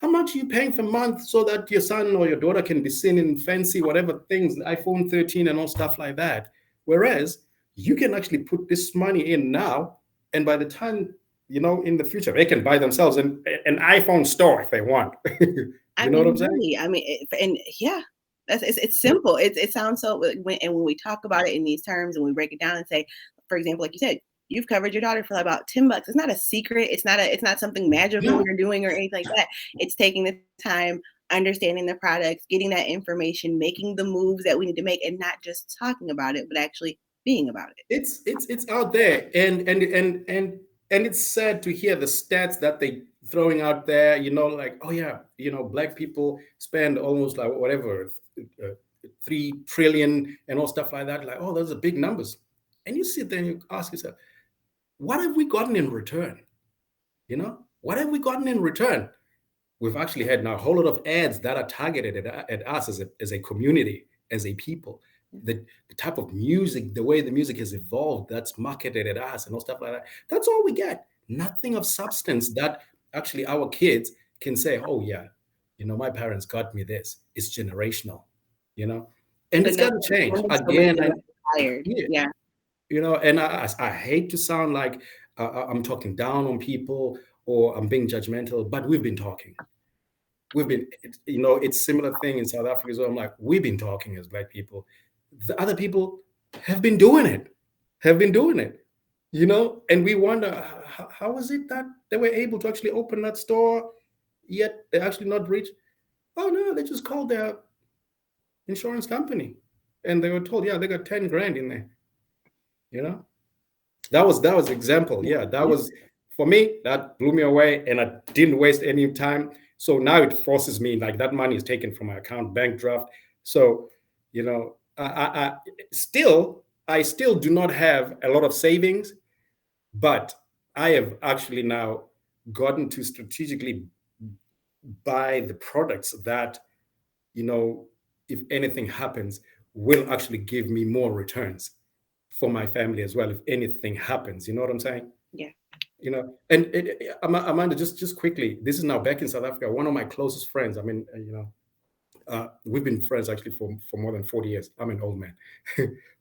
how much are you paying per month so that your son or your daughter can be seen in fancy whatever things, iPhone 13 and all stuff like that? Whereas you can actually put this money in now, and by the time in the future, they can buy themselves an iPhone store if they want. I You know what I'm mean, saying? really. I mean, and yeah, it's simple. It sounds so when we talk about it in these terms and we break it down and say, for example, like you said, you've covered your daughter for about $10. It's not a secret. It's not something magical No, you're doing or anything like that. It's taking the time, understanding the products, getting that information, making the moves that we need to make, and not just talking about it, but actually being about it. it's out there, and it's sad to hear the stats that they throwing out there, like, oh yeah, black people spend almost like whatever, 3 trillion and all stuff like that, like, oh, those are big numbers. And you sit there and you ask yourself, what have we gotten in return? What have we gotten in return? We've actually had now a whole lot of ads that are targeted at us as a community, as a people. The type of music, the way the music has evolved, that's marketed at us and all stuff like that. That's all we get. Nothing of substance that actually our kids can say, oh, yeah, my parents got me this. It's generational, you know, and But it's got nothing, to change. nothing's so Again, inspired. yeah, Yeah, and I hate to sound like I'm talking down on people or I'm being judgmental, but we've been talking. It's similar thing in South Africa as well. I'm like, we've been talking as black people. The other people have been doing it, and we wonder, how is it that they were able to actually open that store, yet they're actually not rich? Oh no, they just called their insurance company and they were told, yeah, they got 10 grand in there, you know? That was example. Yeah, that was, for me, that blew me away, and I didn't waste any time. So now it forces me, like, that money is taken from my account, bank draft. So, I still do not have a lot of savings, but I have actually now gotten to strategically buy the products that, you know, if anything happens, will actually give me more returns for my family as well. If anything happens, you know what I'm saying? yeah. And Amanda, just quickly, this is now back in South Africa. One of my closest friends. I mean, we've been friends actually for more than 40 years. I'm an old man.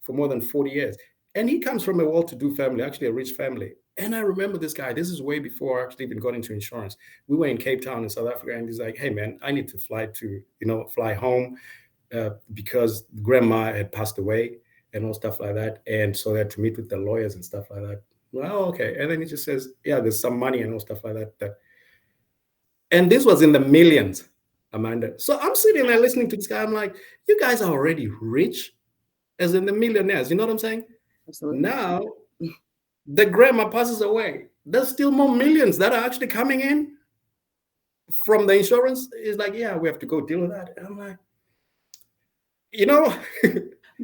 For more than 40 years, and he comes from a well-to-do family, actually a rich family. And I remember this guy. This is way before I actually even got into insurance. We were in Cape Town in South Africa, and he's like, "Hey, man, I need to fly home because grandma had passed away and all stuff like that. And so they had to meet with the lawyers and stuff like that." Well, okay. And then he just says, yeah, there's some money and all stuff like that. And this was in the millions, Amanda. So I'm sitting there listening to this guy. I'm like, you guys are already rich, as in the millionaires. You know what I'm saying? Absolutely. Now, the grandma passes away. There's still more millions that are actually coming in from the insurance. It's like, yeah, we have to go deal with that. And I'm like, you know,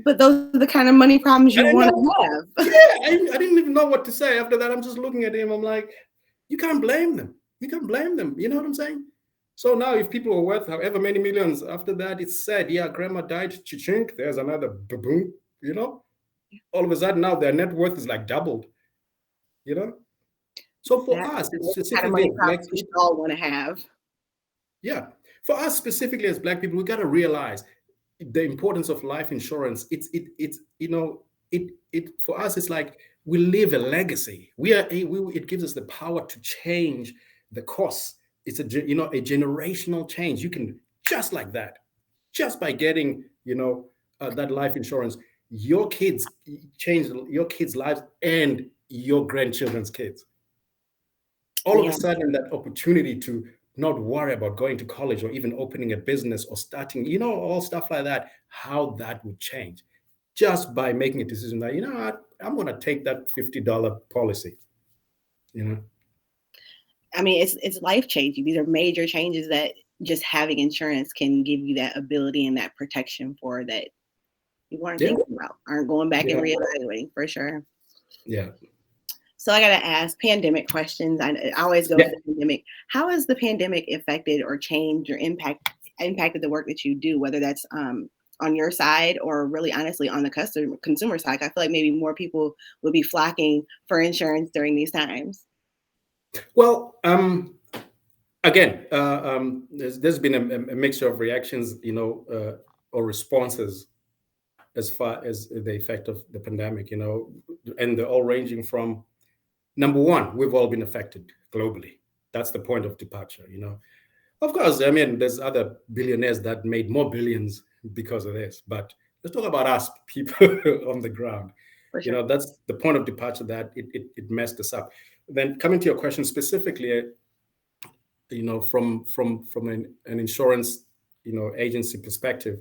But those are the kind of money problems I you didn't want know. to have. Yeah, I didn't even know what to say after that. I'm just looking at him. I'm like, you can't blame them. You can't blame them. You know what I'm saying? So now, if people are worth however many millions, after that, it's said, yeah, grandma died, chink, there's another boom, all of a sudden now their net worth is like doubled, you know? So for Exactly. us, Those it's are the kind of specifically money as black problems we should people, all want to have. yeah, for us specifically as black people, we got to realize the importance of life insurance. It's it for us, it's like we live a legacy. It gives us the power to change the course. It's a generational change. You can, just like that, just by getting that life insurance, your kids change your kids' lives and your grandchildren's kids. All of a Yeah. sudden, that opportunity to not worry about going to college or even opening a business or starting, all stuff like that, how that would change just by making a decision that, I'm going to take that $50 policy, you know. I mean, it's life changing. These are major changes that just having insurance can give you that ability and that protection for that you weren't Yeah, thinking about, aren't going back and yeah, reevaluating for sure. yeah, So I gotta ask pandemic questions. I always go yeah. with the pandemic. How has the pandemic affected or changed or impacted the work that you do, whether that's on your side or really honestly on the consumer side? I feel like maybe more people would be flocking for insurance during these times. Well, again, there's been a mixture of reactions, or responses as far as the effect of the pandemic, and they're all ranging from number one, we've all been affected globally. That's the point of departure, Of course, I mean, there's other billionaires that made more billions because of this, but let's talk about us, people on the ground. For sure. That's the point of departure, that it messed us up. Then coming to your question specifically, from an insurance, agency perspective,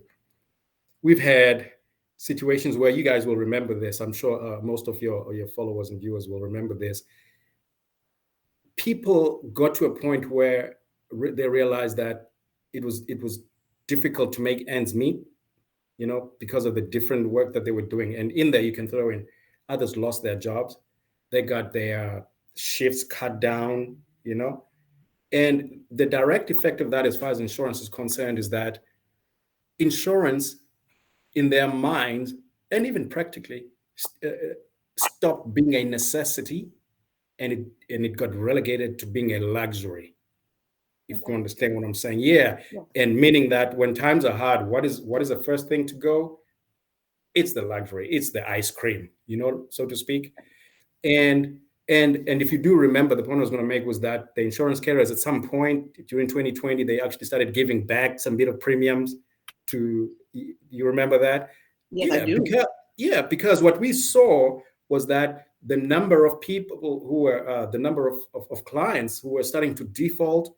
we've had situations where you guys will remember this. I'm sure most of your followers and viewers will remember this. People got to a point where they realized that it was difficult to make ends meet, because of the different work that they were doing. And in there, you can throw in others lost their jobs, they got their shifts cut down, And the direct effect of that, as far as insurance is concerned, is that insurance, in their minds, and even practically, stopped being a necessity, and it got relegated to being a luxury. If you Okay. understand what I'm saying, yeah. Yeah. And meaning that when times are hard, what is the first thing to go? It's the luxury. It's the ice cream, so to speak. And if you do remember, the point I was going to make was that the insurance carriers at some point during 2020, they actually started giving back some bit of premiums to, you remember that? Yes, I Yeah, do. because what we saw was that the number of people who were the number of clients who were starting to default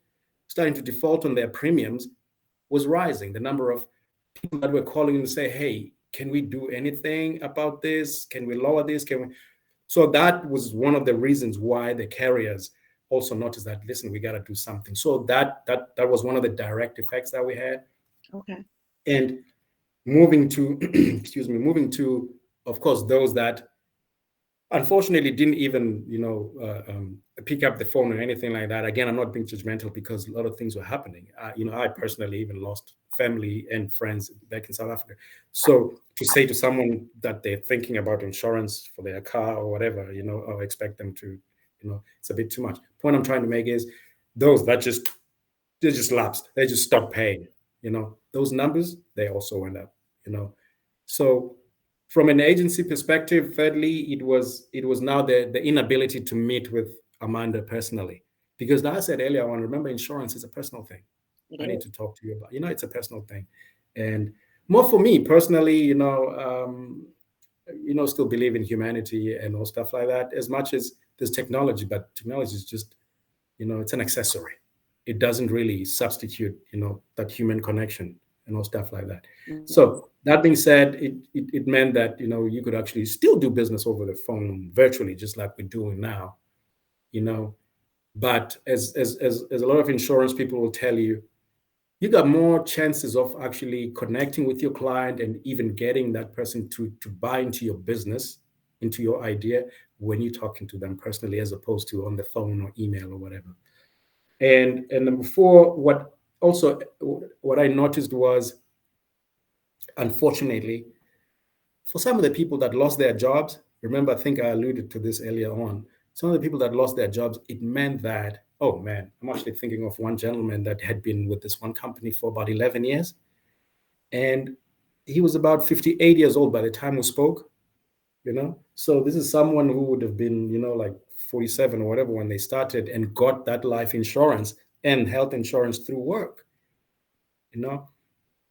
on their premiums was rising. The number of people that were calling and say, hey, can we do anything about this? Can we lower this? Can we? So that was one of the reasons why the carriers also noticed that, listen, we got to do something. So that was one of the direct effects that we had. Okay. And moving to, excuse me, moving to, of course, those that unfortunately didn't even, pick up the phone or anything like that. Again, I'm not being judgmental because a lot of things were happening. I personally even lost family and friends back in South Africa. So to say to someone that they're thinking about insurance for their car or whatever, or expect them to, it's a bit too much. Point I'm trying to make is those that they just lapsed. They just stopped paying. Those numbers, they also went up. So from an agency perspective, thirdly, it was now the inability to meet with Amanda personally, because like I said earlier on, remember, insurance is a personal thing. It I is. need to talk to you about. It's a personal thing, and more for me personally, still believe in humanity and all stuff like that. As much as there's technology, but technology is just, it's an accessory. It doesn't really substitute, that human connection and all stuff like that. Yes. So that being said, it meant that, you could actually still do business over the phone virtually, just like we're doing now, you know. But as a lot of insurance people will tell you, you got more chances of actually connecting with your client and even getting that person to buy into your business, into your idea, when you're talking to them personally, as opposed to on the phone or email or whatever. And number four, what I noticed was, unfortunately, for some of the people that lost their jobs, remember, I think I alluded to this earlier on. Some of the people that lost their jobs, it meant that, oh man, I'm actually thinking of one gentleman that had been with this one company for about 11 years. And he was about 58 years old by the time we spoke, So this is someone who would have been, like 47 or whatever when they started, and got that life insurance and health insurance through work, you know.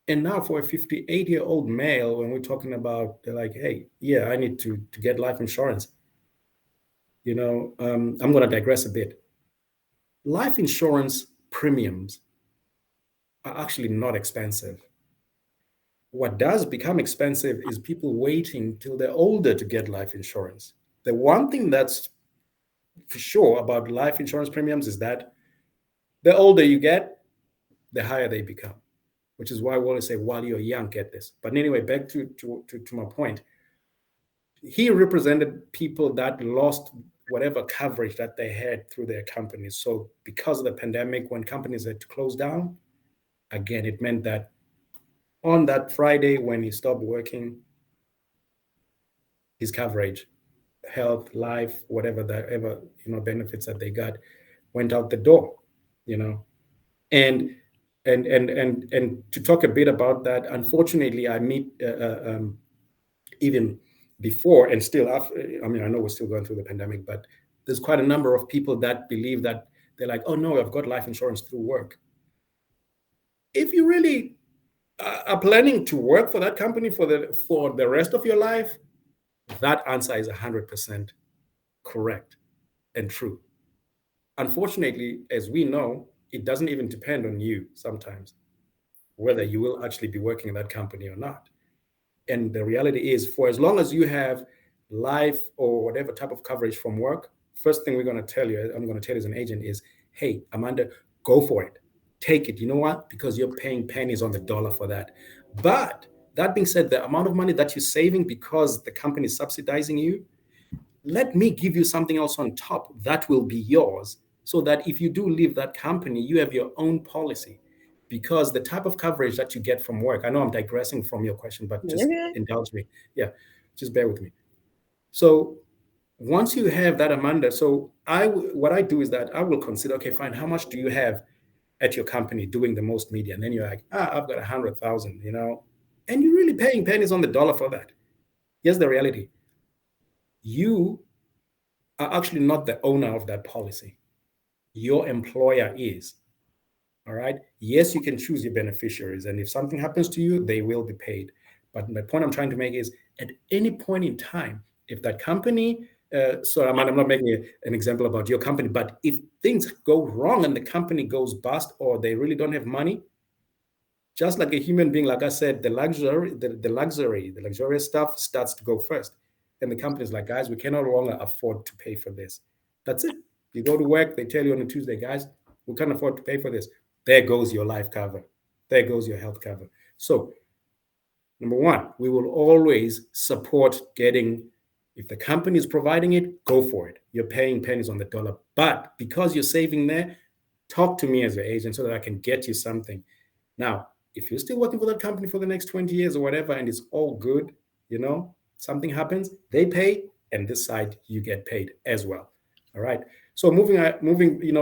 And now for a 58-year-old male, when we're talking about, they're like, hey, yeah, I need to get life insurance. I'm going to digress a bit. Life insurance premiums are actually not expensive. What does become expensive is people waiting till they're older to get life insurance. The one thing that's for sure about life insurance premiums is that The older you get, the higher they become, which is why we always say, while you're young, get this. But anyway, back to my point. He represented people that lost whatever coverage that they had through their companies. So because of the pandemic, when companies had to close down, again, it meant that on that Friday when he stopped working, his coverage, health, life, whatever that ever benefits that they got, went out the door. You know, and and to talk a bit about that, unfortunately, I meet even before and still after. I mean, I know we're still going through the pandemic, but there's quite a number of people that believe that they're like, oh no, I've got life insurance through work. If you really are planning to work for that company for the rest of your life, that answer is 100% correct and true. Unfortunately, as we know, it doesn't even depend on you sometimes whether you will actually be working in that company or not. And the reality is, for as long as you have life or whatever type of coverage from work, first thing I'm going to tell you as an agent is, hey, Amanda, go for it. Take it. You know what? Because you're paying pennies on the dollar for that. But that being said, the amount of money that you're saving because the company is subsidizing you, let me give you something else on top that will be yours, so that if you do leave that company, you have your own policy. Because the type of coverage that you get from work, I know I'm digressing from your question, but You're just good. indulge me. Yeah, just bear with me. So once you have that, Amanda, so what I do is that I will consider, okay, fine, how much do you have at your company doing the most media? And then you're like, I've got 100,000, and you're really paying pennies on the dollar for that. Here's the reality: you are actually not the owner of that policy. Your employer is. All right. Yes, you can choose your beneficiaries, and if something happens to you, they will be paid. But the point I'm trying to make is, at any point in time, if that company, I'm not making an example about your company, but if things go wrong and the company goes bust or they really don't have money, just like a human being, like I said, the luxurious stuff starts to go first. And the company's like, guys, we can no longer afford to pay for this. That's it. You go to work, they tell you on a Tuesday, guys, we can't afford to pay for this. There goes your life cover. There goes your health cover. So, number one, we will always support getting, if the company is providing it, go for it. You're paying pennies on the dollar. But because you're saving there, talk to me as an agent so that I can get you something. Now, if you're still working for that company for the next 20 years or whatever, and it's all good, something happens, they pay, and this side you get paid as well. All right. So moving,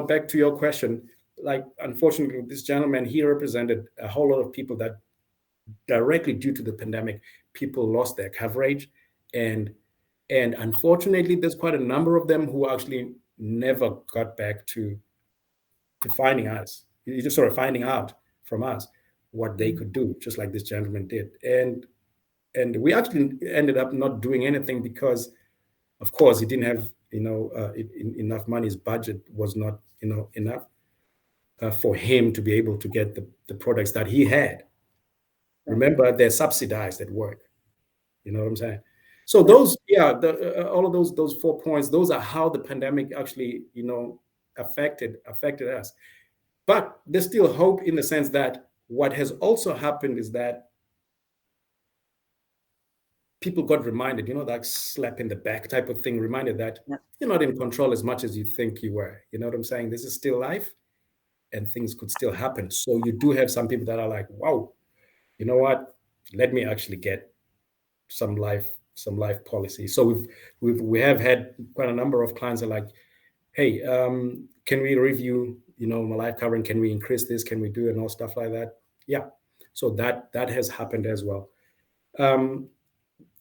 back to your question, like, unfortunately, this gentleman, he represented a whole lot of people that directly due to the pandemic, people lost their coverage. And unfortunately, there's quite a number of them who actually never got back to finding us. You just sort of finding out from us what they could do, just like this gentleman did. And we actually ended up not doing anything because, of course, he didn't have enough money. His budget was not enough for him to be able to get the products that he had. Remember, they're subsidized at work. You know what I'm saying? So Yep. those, all of those 4 points, those are how the pandemic actually, affected us. But there's still hope in the sense that what has also happened is that people got reminded, that slap in the back type of thing, reminded that Yep. you're not in control as much as you think you were. You know what I'm saying? This is still life and things could still happen. So you do have some people that are like, wow, you know what? Let me actually get some life policy. So we have had quite a number of clients that are like, hey, can we review, my life cover, and can we increase this? Can we do it and all stuff like that? Yeah. So that has happened as well. Um,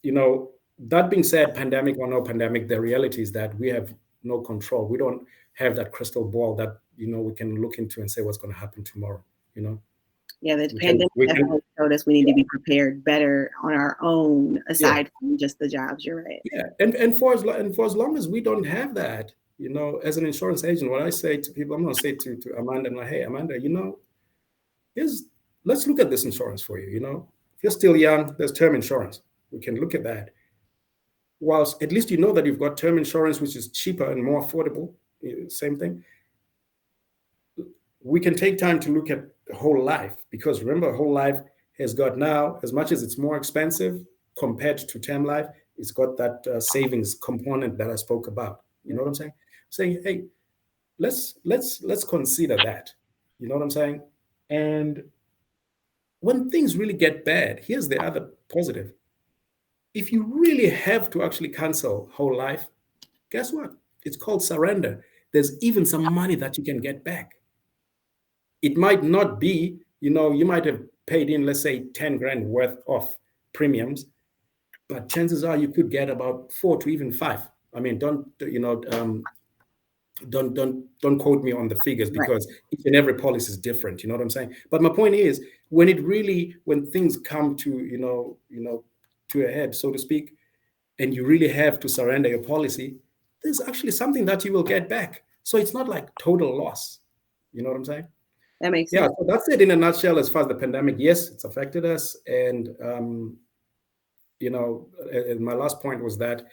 that being said, pandemic or no pandemic, the reality is that we have no control. We don't have that crystal ball that we can look into and say what's going to happen tomorrow. Yeah, the We can pandemic definitely showed us we need to be prepared better on our own, aside from just the jobs. You're right. Yeah, and for as long as we don't have that, as an insurance agent, what I say to people, I'm going to say to Amanda, I'm like, hey, Amanda, let's look at this insurance for you. If you're still young, there's term insurance. We can look at that. Whilst at least you know that you've got term insurance, which is cheaper and more affordable. Same thing. we can take time to look at whole life, because remember, whole life has got now, as much as it's more expensive compared to term life, it's got that savings component that I spoke about. You know what I'm saying? Saying, hey, let's consider that. You know what I'm saying? And when things really get bad, here's the other positive. If you really have to actually cancel whole life, guess what? It's called surrender. There's even some money that you can get back. It might not be, you might have paid in, let's say, 10 grand worth of premiums, but chances are you could get about 4 to even 5. I mean, don't quote me on the figures, Right. because each and every policy is different. You know what I'm saying? But my point is, when things come to to a head, so to speak, and you really have to surrender your policy, there's actually something that you will get back. So it's not like total loss. You know what I'm saying? That makes Yeah. sense. So that's it in a nutshell as far as the pandemic. Yes, it's affected us, and and my last point was that,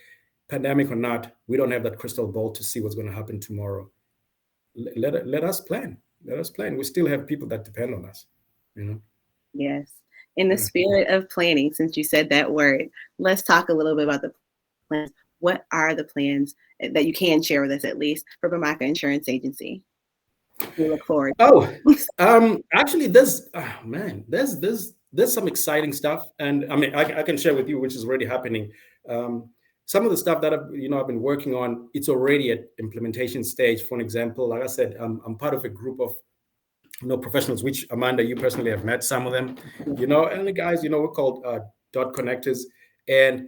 pandemic or not, we don't have that crystal ball to see what's going to happen tomorrow. Let us plan. Let us plan. We still have people that depend on us. You know. Yes. In the Yeah. spirit of planning, since you said that word, let's talk a little bit about the plans. What are the plans that you can share with us, at least, for Bamaka Insurance Agency? We look forward. Oh, actually, there's some exciting stuff, and I mean, I can share with you, which is already happening. Um, some of the stuff that I've been working on, it's already at implementation stage. For an example, like I said, I'm part of a group of professionals, which, Amanda, you personally have met some of them, and the guys, we're called dot connectors, and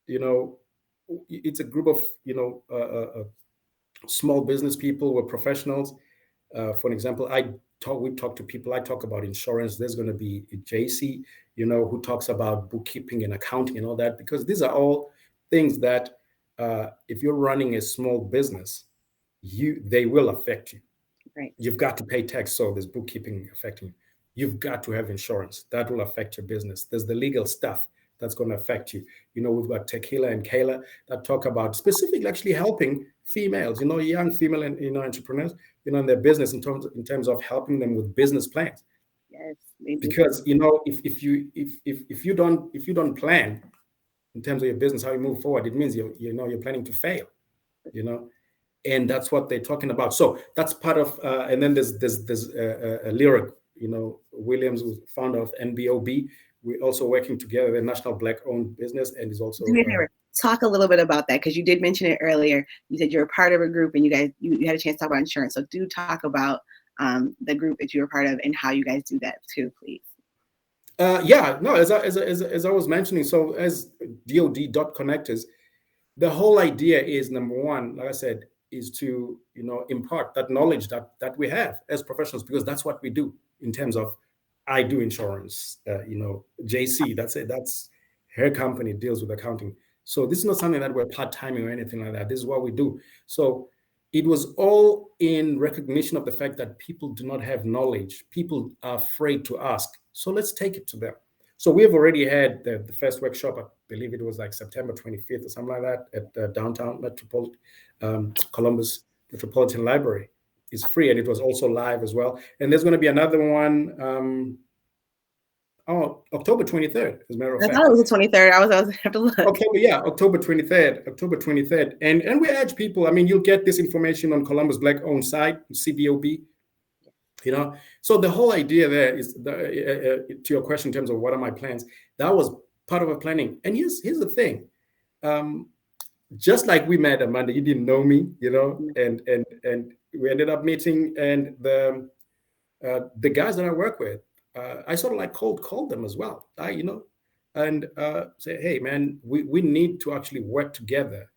you know, it's a group of small business people. We're professionals. For an example, we talk to people. I talk about insurance. There's going to be a JC, who talks about bookkeeping and accounting and all that, because these are all things that, if you're running a small business, they will affect you. Right. You've got to pay tax, so there's bookkeeping affecting you. You've got to have insurance that will affect your business. There's the legal stuff that's going to affect you. We've got Tequila and Kayla that talk about specifically actually helping females, young female and entrepreneurs, in their business, in terms of helping them with business plans. Yes. They do. Because if you don't plan in terms of your business, how you move forward, it means you're planning to fail. And that's what they're talking about. So that's part of, and then there's Lyric, Williams, who's founder of NBOB. We're also working together. They're national Black-owned business, and is also. Do me a favor. Talk a little bit about that, because you did mention it earlier. You said you're a part of a group, and you guys you had a chance to talk about insurance. So do talk about the group that you're a part of and how you guys do that too, please. Yeah, no, as I was mentioning, so as DoD dot connectors, the whole idea is, number one, like I said, is to impart that knowledge that we have as professionals, because that's what we do. In terms of, I do insurance, JC, that's it. That's her company, deals with accounting. So this is not something that we're part-timing or anything like that. This is what we do. So it was all in recognition of the fact that people do not have knowledge. People are afraid to ask. So let's take it to them. So we have already had the first workshop. I believe it was like September 25th or something like that, at the downtown Columbus Metropolitan Library. It's free, and it was also live as well. And there's going to be another one. October 23rd, as a matter of I fact. thought it was the 23rd. I was have to look. October 23rd. And we urge people, I mean, you'll get this information on Columbus Black-owned site, CBOB. So the whole idea there is, to your question in terms of what are my plans, that was part of our planning. And here's the thing. Just like we met, Amanda, you didn't know me, and we ended up meeting, and the guys that I work with, I sort of like cold called them as well, and say, hey man, we need to actually work together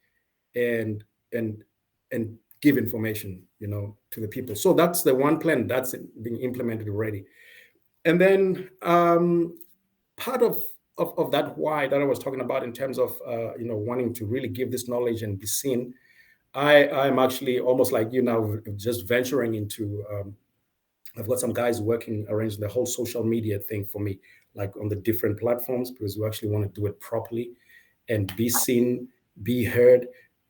and give information, to the people. So that's the one plan that's being implemented already. And then part of that why that I was talking about, in terms of wanting to really give this knowledge and be seen, I'm actually almost like you now, just venturing into. I've got some guys working, arranging the whole social media thing for me, like on the different platforms, because we actually want to do it properly and be seen, be heard.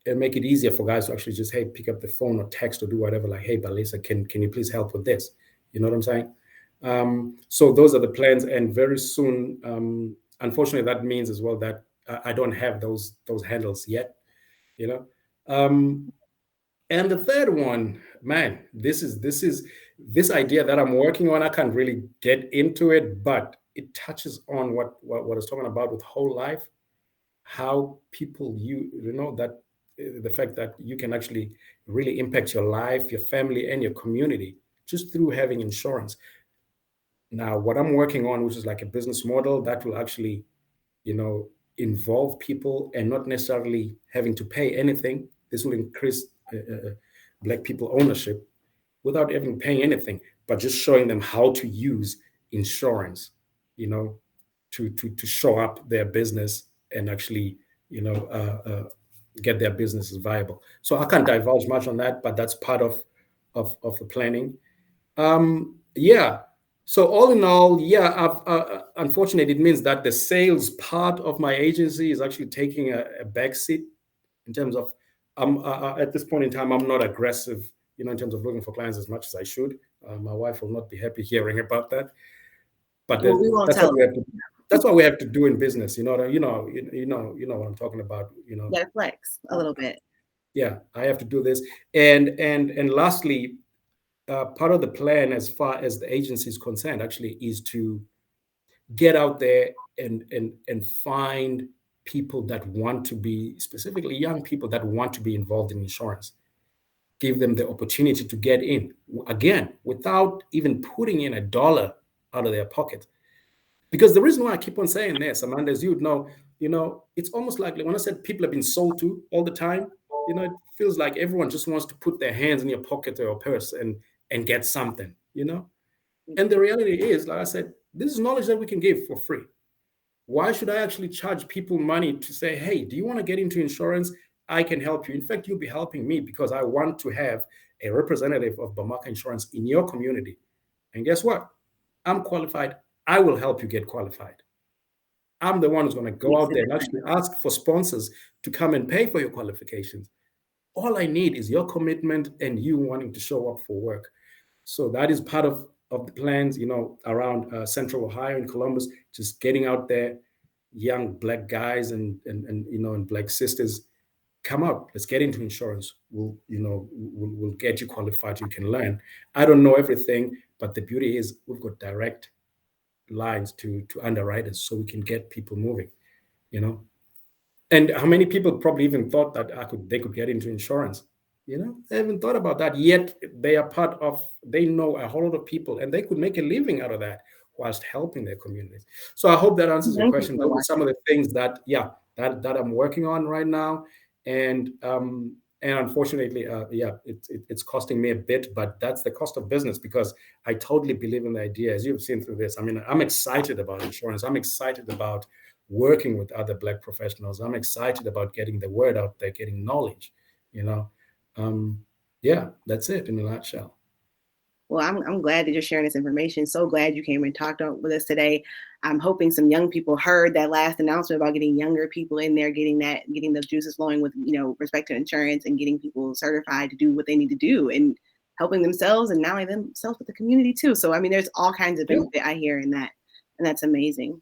and make it easier for guys to actually just, hey, pick up the phone or text or do whatever, like, hey, Balisa, can you please help with this? You know what I'm saying? So those are the plans, and very soon, unfortunately, that means as well that I don't have those handles yet. You know, um, and the third one, man, this idea that I'm working on. I can't really get into it, but it touches on what I was talking about with whole life, how people you know that the fact that you can actually really impact your life, your family, and your community just through having insurance. Now, what I'm working on, which is like a business model that will actually, you know, involve people and not necessarily having to pay anything. This will increase Black people ownership without even paying anything, but just showing them how to use insurance, you know, to show up their business and actually, you know, get their businesses viable. So I can't divulge much on that, but that's part of the planning. Yeah. So all in all, yeah, unfortunately, it means that the sales part of my agency is actually taking a back seat in terms of at this point in time, I'm not aggressive, you know, in terms of looking for clients as much as I should. My wife will not be happy hearing about that, but Well, we won't that's tell what them. we have to. That's what we have to do in business. You know what I'm talking about. You know, You gotta flex a little bit. yeah, I have to do this. And lastly, part of the plan, as far as the agency is concerned, actually, is to get out there and find people that want to be, specifically young people that want to be involved in insurance. Give them the opportunity to get in again without even putting in a dollar out of their pocket. Because the reason why I keep on saying this, Amanda, as you would know, it's almost like when I said people have been sold to all the time, it feels like everyone just wants to put their hands in your pocket or your purse and get something. And the reality is, like I said, this is knowledge that we can give for free. Why should I actually charge people money to say, hey, do you want to get into insurance? I can help you. In fact, you'll be helping me because I want to have a representative of Bamaka Insurance in your community. And guess what? I'm qualified. I will help you get qualified. I'm the one who's going to go Makes out a there and difference. actually ask for sponsors to come and pay for your qualifications. All I need is your commitment and you wanting to show up for work. So that is part of the plans, around Central Ohio and Columbus, just getting out there, young Black guys and Black sisters, come out. Let's get into insurance. We'll get you qualified. You can learn. I don't know everything, but the beauty is we've got direct lines to underwriters, so we can get people moving. You know, and how many people probably even thought that they could get into insurance? They haven't thought about that yet. They know a whole lot of people and they could make a living out of that whilst helping their communities. So I hope that answers your Thank you question. for Those are some watching. of the things that, yeah, that I'm working on right now. And unfortunately, it's costing me a bit, but that's the cost of business because I totally believe in the idea, as you've seen through this. I mean, I'm excited about insurance. I'm excited about working with other Black professionals. I'm excited about getting the word out there, getting knowledge, you know. Yeah, that's it in a nutshell. Well, I'm glad that you're sharing this information. So glad you came and talked with us today. I'm hoping some young people heard that last announcement about getting younger people in there, getting the juices flowing with, respect to insurance and getting people certified to do what they need to do and helping themselves and not only themselves, but the community too. So, I mean, there's all kinds of Yeah. benefit I hear in that. And that's amazing.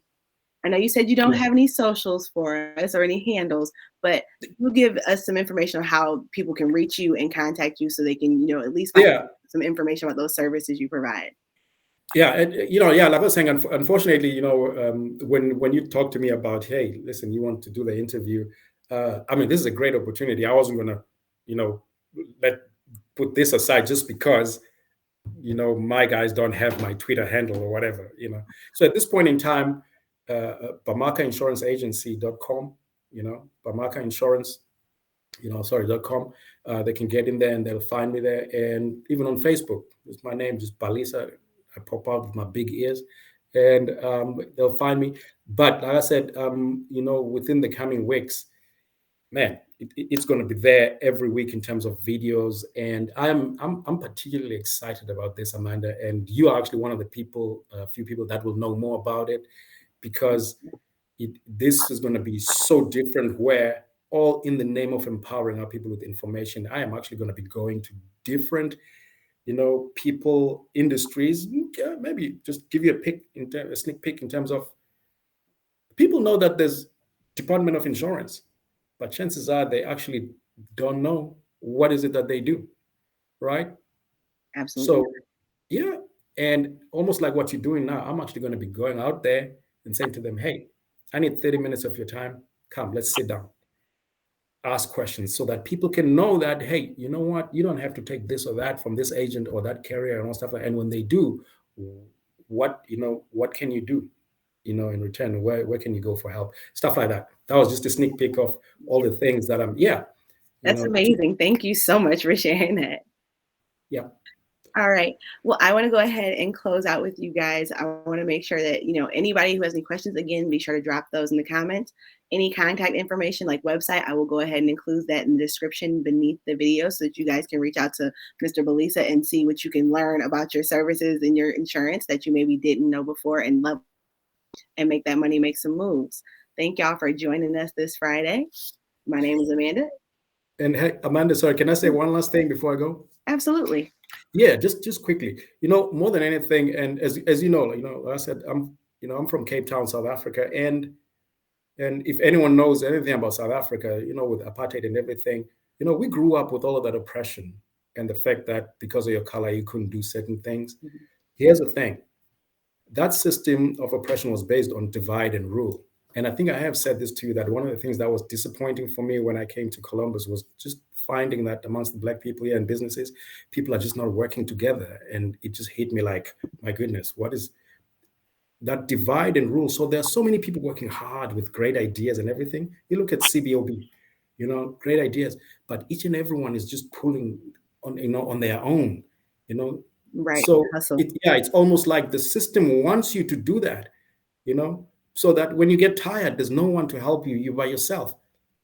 I know you said you don't Yeah. have any socials for us or any handles, but you give us some information on how people can reach you and contact you so they can, at least find Yeah. some information about those services you provide. Yeah, and, yeah, like I was saying, unfortunately, when you talk to me about, hey, listen, you want to do the interview, I mean, this is a great opportunity. I wasn't gonna, you know, let put this aside just because, my guys don't have my Twitter handle or whatever. So at this point in time, BamakaInsuranceAgency.com, Bamaka Insurance, .com. They can get in there and they'll find me there. And even on Facebook, it's my name, just Balisa. I pop out with my big ears and they'll find me. But like I said, within the coming weeks, man, it's going to be there every week in terms of videos. And I'm particularly excited about this, Amanda. And you are actually one of the few people that will know more about it because this is going to be so different where all in the name of empowering our people with information. I am actually going to be going to different, people, industries. Maybe just give you a sneak peek in terms of people know that there's Department of Insurance, but chances are they actually don't know what is it that they do, right? Absolutely. So yeah, and almost like what you're doing now, I'm actually going to be going out there and saying to them, hey, I need 30 minutes of your time. Come, let's sit down, ask questions so that people can know that, hey, you know what, you don't have to take this or that from this agent or that carrier and all stuff like. And when they do, what can you do, in return? Where can you go for help? Stuff like that. That was just a sneak peek of all the things that That's amazing. Thank you so much for sharing that. yeah. All right. Well, I want to go ahead and close out with you guys. I want to make sure that, anybody who has any questions, again, be sure to drop those in the comments. Any contact information like website, I will go ahead and include that in the description beneath the video so that you guys can reach out to Mr. Balisa and see what you can learn about your services and your insurance that you maybe didn't know before and love and make that money make some moves. Thank y'all for joining us this Friday. My name is Amanda. And hey, Amanda, sorry, can I say one last thing before I go? Absolutely. Yeah, just quickly. More than anything, and as like I said, I'm from Cape Town, South Africa, and if anyone knows anything about South Africa, with apartheid and everything, we grew up with all of that oppression and the fact that because of your color you couldn't do certain things. Mhm. Here's the thing. That system of oppression was based on divide and rule. And I think I have said this to you that one of the things that was disappointing for me when I came to Columbus was just finding that amongst the Black people here in businesses, people are just not working together. And it just hit me like, my goodness, what is that divide and rule? So there are so many people working hard with great ideas and everything. You look at CBOB, great ideas, but each and everyone is just pulling on their own, you know. Right. So Hustle. it's almost like the system wants you to do that, so that when you get tired, there's no one to help you. You're by yourself.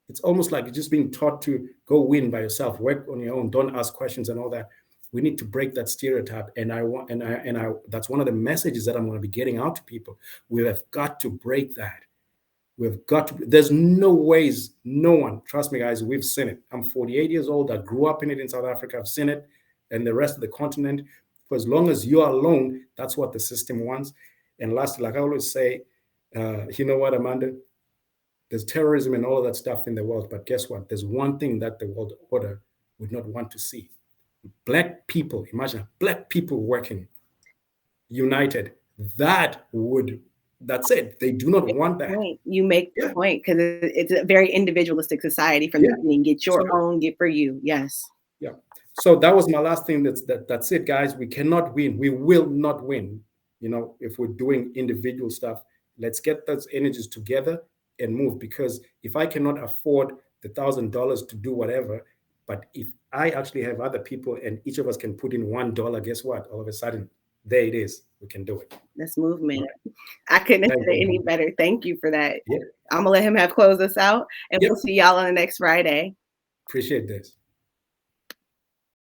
It's almost like you're just being taught to go win by yourself, work on your own, don't ask questions and all that. We need to break that stereotype. And I that's one of the messages that I'm going to be getting out to people. We have got to break that. We've got to, there's no ways, no one, trust me, guys, we've seen it. I'm 48 years old. I grew up in it in South Africa. I've seen it and the rest of the continent. For as long as you are alone, that's what the system wants. And lastly, like I always say, you know what, Amanda? There's terrorism and all of that stuff in the world. But guess what? There's one thing that the world order would not want to see. Black people, imagine Black people working united. That's it. They do not want that. Point. You make the Yeah. point because it's a very individualistic society from the Yeah. beginning. Get your So own, get for you. Yes. yeah. So that was my last thing. That's it, guys. We cannot win. We will not win. If we're doing individual stuff, let's get those energies together and move. Because if I cannot afford the $1,000 to do whatever, but if I actually have other people and each of us can put in $1, guess what? All of a sudden, there it is. We can do it. That's movement. Right. I couldn't have Thank said it you, any Amanda. better. Thank you for that. Yeah. I'm gonna let him have close us out, and Yep. we'll see y'all on the next Friday. Appreciate this.